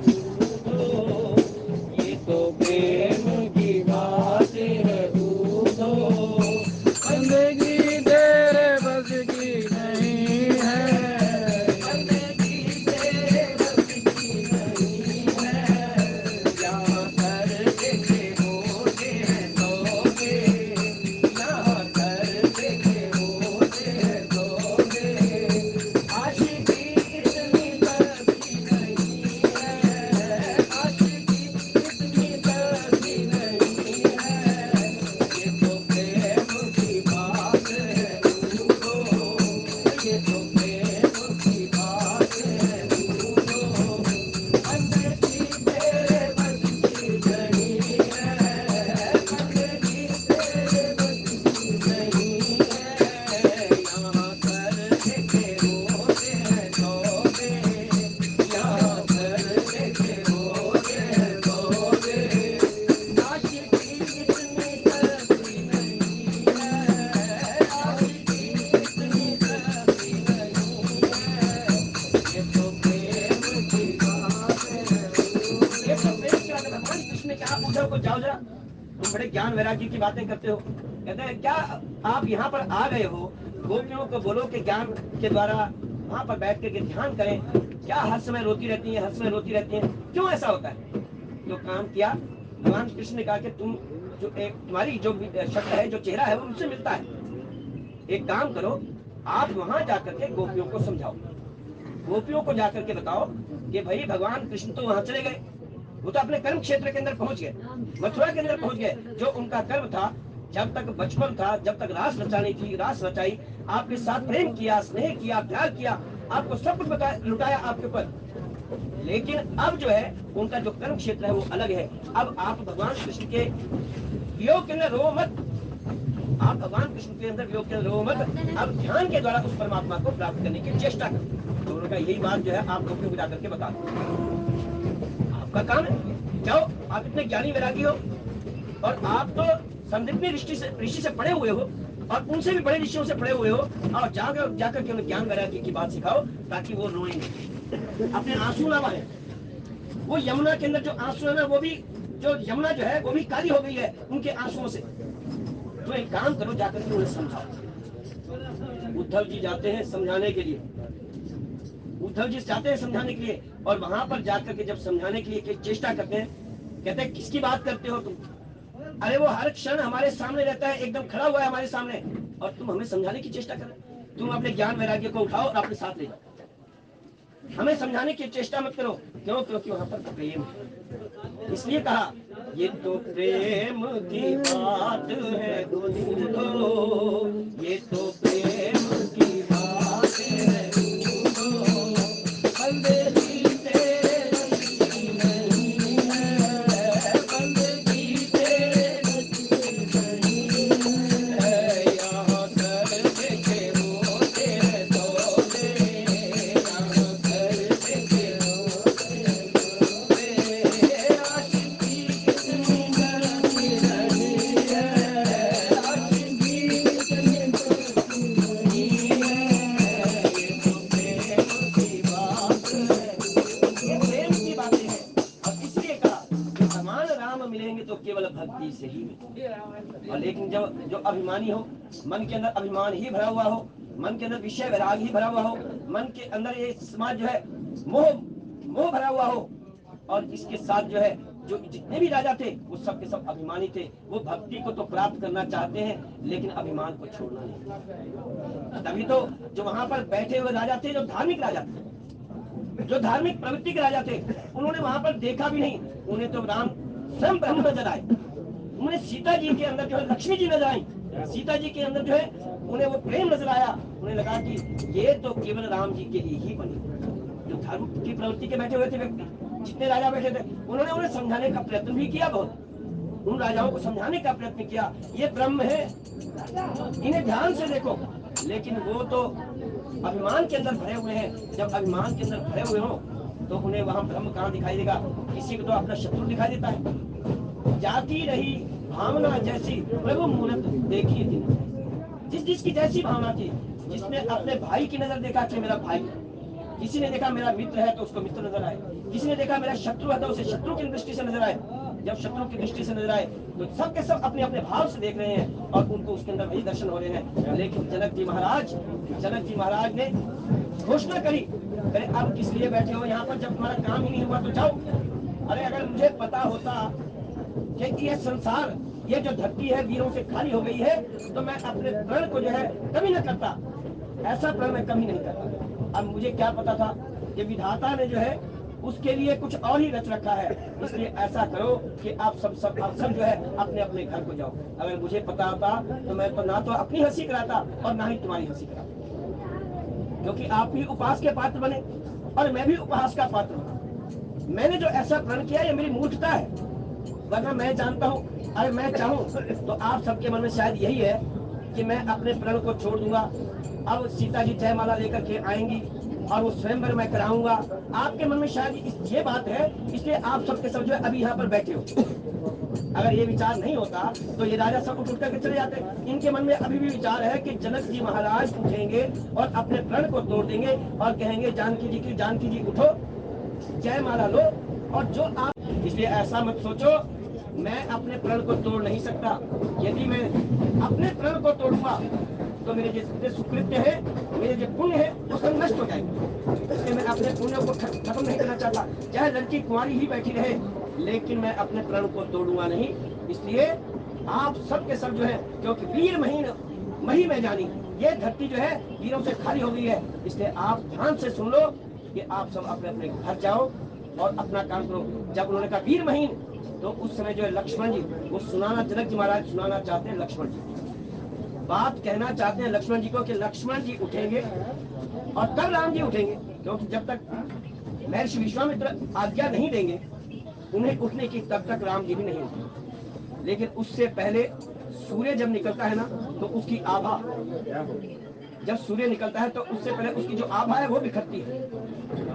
ये तो प्रेम की बात है, जिंदगी तेरे बस की नहीं है, ज्ञान वैराग्य की बातें करते हो। कहते हैं क्या आप यहाँ पर आ गए हो, गोपियों को बोलो कि ज्ञान के द्वारा वहाँ पर बैठ करके ध्यान करें, क्या हर समय रोती रहती हैं, क्यों ऐसा होता है? तो काम किया, भगवान कृष्ण ने कहा कि तुम जो एक तुम्हारी जो शक्ल है, जो चेहरा है, वो मुझसे मिलता है। एक काम करो, आप वहां जाकर के गोपियों को समझाओ, गोपियों को जाकर के बताओ कि भाई भगवान कृष्ण तो वहां चले गए, वो तो अपने कर्म क्षेत्र के अंदर पहुंच गए, मथुरा के अंदर पहुंच गए। जो उनका कर्म था, जब तक बचपन था, जब तक रास रचानी थी, रास रचाई, आपके साथ प्रेम किया, स्नेह किया, प्यार किया, आपको सब कुछ लुटाया आपके ऊपर। लेकिन अब जो है उनका जो कर्म क्षेत्र है वो अलग है। अब आप भगवान कृष्ण के वियोग के अंदर रो मत, आप भगवान कृष्ण के अंदर वियोग के अंदर रो मत, अब ध्यान के द्वारा उस परमात्मा को प्राप्त करने की चेष्टा करो। तो उनका यही बात जो है आप गोपियों को जाकर के बता दो, आपका काम है। जाओ, आप इतने ज्ञानी वैरागी हो और आप तो संदीपनी ऋषि से पढ़े हुए हो और उनसे भी बड़े ऋषियों से पढ़े हुए हो, और जाकर के उन्हें ज्ञान वैरागी की बात सिखाओ ताकि वो रोएंगे, अपने आंसू ना बहाए। वो यमुना के अंदर जो आंसू है ना, वो भी जो यमुना जो है वो भी काली हो गई है उनके आंसुओं से। तो एक काम करो, जाकर के उन्हें समझाओ। उद्धव जी जाते हैं समझाने के लिए, उद्धव जी जाते हैं समझाने के लिए, और वहां पर जाकर के जब समझाने के लिए चेष्टा करते हैं, कहते हैं किसकी बात करते हो तुम? अरे वो हर क्षण हमारे सामने रहता है, एकदम खड़ा हुआ है हमारे सामने, और तुम हमें समझाने की चेष्टा कर रहे हो। तुम अपने ज्ञान वैराग्य को उठाओ और अपने साथ ले जाओ, हमें समझाने की चेष्टा मत करो। क्यों? क्योंकि वहां पर प्रेम है। इसलिए कहा ये तो प्रेम की बात है दूधो, ये तो प्रेम की बात है दूधो, बंदगी तेरे बस की नहीं है, बंदगी तेरे बस की नहीं है, यहाँ कर देखे वो तेरे तोबे, यहाँ कर देखे वो तेरे तोबे, आशिकी कितनी करती रही है, आशिकी कितनी करती रही है, ये तो प्रेम की बात है, ये प्रेम की बातें हैं। और इसलिए कहा कि समान राम मिलेंगे तो केवल भक्ति से ही मिलेंगे। और लेकिन जो अभिमानी हो, मन के अंदर अभिमान ही भरा हुआ हो, मन के अंदर विषय वैराग ही भरा हुआ हो, मन के अंदर ये समाज जो है मोह मोह भरा हुआ हो, और इसके साथ जो है जो जितने भी राजा थे वो सब के सब अभिमानी थे। वो भक्ति को तो प्राप्त करना चाहते हैं लेकिन अभिमान को छोड़ना नहीं। तभी तो जो वहां पर बैठे हुए राजा थे, जो धार्मिक राजा थे, जो धार्मिक प्रवृत्ति के राजा थे, उन्होंने वहां पर देखा भी नहीं, उन्हें तो राम स्वयं ब्रह्म नजर आए, उन्हें सीता जी के अंदर जो है लक्ष्मी जी नजर आई, सीता जी के अंदर जो है उन्हें वो प्रेम नजर आया। उन्हें लगा कि ये तो केवल राम जी के लिए ही बनी। जो धर्म की प्रवृत्ति के बैठे हुए थे व्यक्ति, जितने राजा बैठे थे, उन्होंने उन्हें समझाने का प्रयत्न भी किया, बहुत उन राजाओं को समझाने का प्रयत्न किया, ये ब्रह्म है, इन्हें ध्यान से देखो। लेकिन वो तो अभिमान के अंदर भरे हुए हैं। जब अभिमान के अंदर भरे हुए हो तो उन्हें वहां ब्रह्म कहाँ दिखाई देगा? किसी को तो अपना शत्रु दिखाई देता है। जाती रही भावना जैसी प्रभु मूर्त देखी दिन, जिसकी जैसी भावना थी, जिसने अपने भाई की नजर देखा कि मेरा भाई है, किसी ने देखा मेरा मित्र है तो उसको मित्र नजर आए, किसी ने देखा मेरा शत्रु है तो उसे शत्रु की दृष्टि से नजर आए। जब शत्रु की दृष्टि से नजर आए तो सब के सब अपने अपने भाव से देख रहे हैं और उनको उसके अंदर वही दर्शन हो रहे हैं। लेकिन जनक जी महाराज ने घोषणा करी, अरे अब किस लिए बैठे हो यहाँ पर, जब तुम्हारा काम ही नहीं हुआ तो जाओ। अरे अगर मुझे पता होता कि ये संसार, ये जो धरती है वीरों से खाली हो गई है, तो मैं अपने प्रण को जो है कभी न करता, ऐसा प्रण मैं कभी नहीं करता। अब मुझे क्या पता था कि विधाता ने जो है उसके लिए कुछ और ही रच रखा है। इसलिए ऐसा करो कि आप सब जो है अपने अपने घर को जाओ। अगर मुझे पता होता तो मैं तो ना तो अपनी हंसी कराता और ना ही तुम्हारी हंसी कराता, क्योंकि आप भी उपहास के पात्र बने और मैं भी उपहास का पात्र हूँ। मैंने जो ऐसा प्रण किया ये मेरी मूर्खता है, वरना मैं जानता हूँ, अगर मैं चाहूँ तो आप सबके मन में शायद यही है कि मैं अपने प्रण को छोड़ दूंगा। अब सीता जी जयमाला लेकर के आएंगी और वो स्वयंवर मैं कराऊंगा। आपके मन में शायद ये बात है, इसलिए आप सबके सब जो है अभी यहाँ पर बैठे हो। अगर ये विचार नहीं होता तो ये राजा सब उठ करके चले जाते। इनके मन में अभी भी विचार है कि जनक जी महाराज उठेंगे और अपने प्रण को तोड़ देंगे और कहेंगे जानकी जी उठो, जयमाला लो। और जो आप, इसलिए ऐसा मत सोचो, मैं अपने प्रण को तोड़ नहीं सकता। यदि मैं अपने प्रण को तोड़ूंगा तो मेरे जितने सुकृत्य है, मेरे जो पुण्य है, वो सब नष्ट हो जाएंगे। इसलिए मैं अपने पुण्य को खत्म नहीं करना चाहता। चाहे लड़की कुंवारी ही बैठी रहे, लेकिन मैं अपने प्रण को तोड़ूंगा नहीं। इसलिए आप सब के सब जो है, क्योंकि वीर महीन मही में जानी, ये धरती जो है वीरों से खाली हो गई है, इसलिए आप ध्यान से सुन लो कि आप सब अपने अपने घर जाओ और अपना काम करो। जब उन्होंने कहा वीर महीन, तो उस समय जो है लक्ष्मण जी वो सुनाना, जनक जी महाराज सुनाना चाहते हैं लक्ष्मण जी, बात कहना चाहते हैं लक्ष्मण जी को कि लक्ष्मण जी उठेंगे और तब राम जी उठेंगे, क्योंकि जब तक महर्षि विश्वामित्र आज्ञा नहीं देंगे उन्हें उठने की, तब तक राम जी भी नहीं उठेंगे। लेकिन उससे पहले सूर्य जब निकलता है ना, तो उसकी आभा, जब सूर्य निकलता है तो उससे पहले उसकी जो आभा है वो बिखरती है,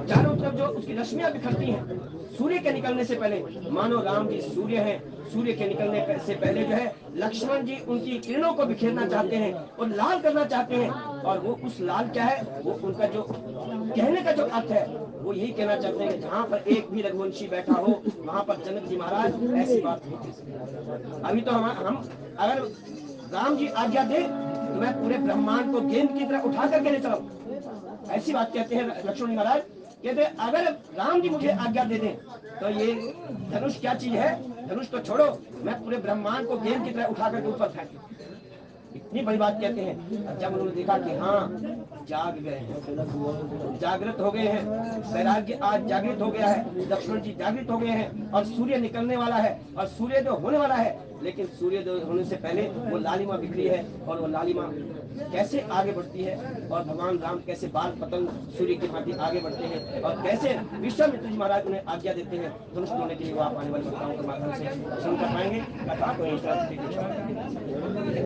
चारों तरफ जो उसकी रश्मियां बिखरती हैं सूर्य के निकलने से पहले, मानो राम जी सूर्य हैं। सूर्य के निकलने से पहले जो है लक्ष्मण जी उनकी किरणों को बिखेरना चाहते हैं और लाल करना चाहते हैं, और वो उस लाल क्या है, वो उनका जो कहने का जो अर्थ है वो यही कहना चाहते हैं कि जहाँ पर एक भी रघुवंशी बैठा हो वहां पर जनक जी महाराज ऐसी बात नहीं कह सकते। अभी तो हम अगर राम जी आज्ञा दे तो मैं पूरे ब्रह्मांड को गेंद की तरह उठा करके ले चलाऊं, ऐसी बात कहते हैं लक्ष्मण जी महाराज। कहते अगर राम जी मुझे आज्ञा दे दें तो ये धनुष क्या चीज है, धनुष तो छोड़ो, मैं पूरे ब्रह्मांड को गेंद की तरह उठा करके ऊपर फेंक, इतनी बड़ी बात कहते हैं। जब उन्होंने देखा कि हाँ जाग गए हैं, जागृत हो गए हैं, वैराग्य आज जागृत हो गया है, लक्ष्मण जी जागृत हो गए हैं और सूर्य निकलने वाला है और सूर्योदय होने वाला है, लेकिन सूर्योदय होने से पहले वो लालिमा बिखरी है और वो लालिमा कैसे आगे बढ़ती है और भगवान राम कैसे बाल पतंग सूर्य की भांति आगे बढ़ते हैं और कैसे विश्वामित्र जी महाराज उन्हें आज्ञा देते हैं धनुष तोड़ने के लिए, वो आप आने वाली कथाओं के माध्यम से सुन कर पाएंगे। कथा को